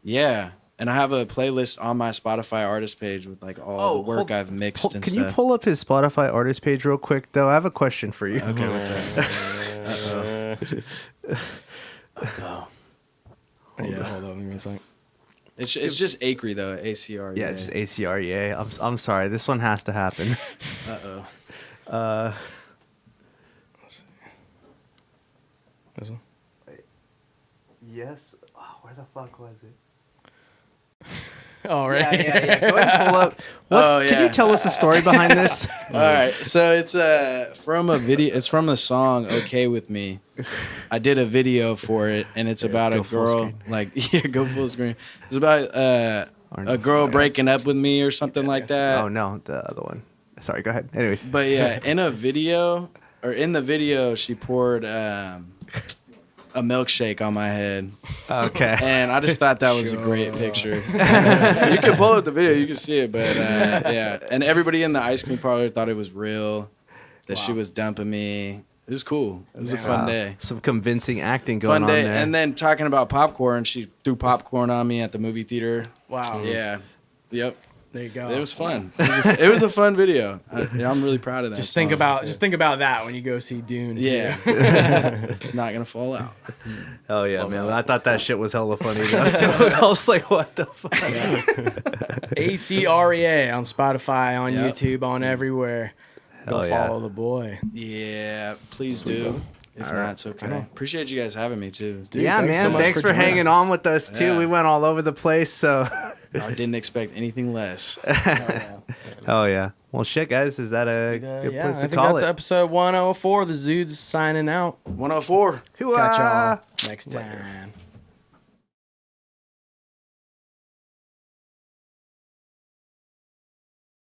Yeah. And I have a playlist on my Spotify artist page with like all the work I've mixed and Can stuff. you pull up his Spotify artist page real quick, though? I have a question for you. Okay, what's up? Yeah, hold on. Give me a second. It's just Acre though, ACR. Yeah, just ACREA. I'm sorry. This one has to happen. This one? Yes. Oh, where the fuck was it? All right. Yeah. Go ahead and pull up. Can you tell us the story behind this? All right, so it's from a video. It's from the song "Okay with Me." I did a video for it, and it's about a go full girl. screen. Like, yeah, go full screen. It's about a girl breaking up with me or something like that. Oh no, the other one. Sorry. Go ahead. Anyways. But yeah, in the video, she poured a milkshake on my head, Okay. and I just thought that was a great picture. You can pull up the video, you can see it, but yeah. And everybody in the ice cream parlor thought it was real, that she was dumping me. It was cool. It was a fun day. Some convincing acting going Fun day. on there. And then talking about popcorn, she threw popcorn on me at the movie theater. Wow. Yeah. Yep. There you go. It was fun. It was a fun video. I'm really proud of that. Just think song. about that when you go see Dune. too. Yeah. It's not gonna fall out. Oh yeah, man. I thought that shit was hella funny. Though. So I was like, what the fuck? ACREA on Spotify, on Yep. YouTube, on everywhere. Go Hell yeah. follow the boy. Yeah, please do. If not, it's okay. Appreciate you guys having me too. Dude, yeah, thanks so man. much Thanks for for joining hanging us. on with us too. Yeah. We went all over the place. So. I didn't expect anything less. Oh yeah. Well, shit, guys. Is that a good Yeah, place I to think call that's it? episode 104. The Zudes signing out. 104. Catch y'all next time.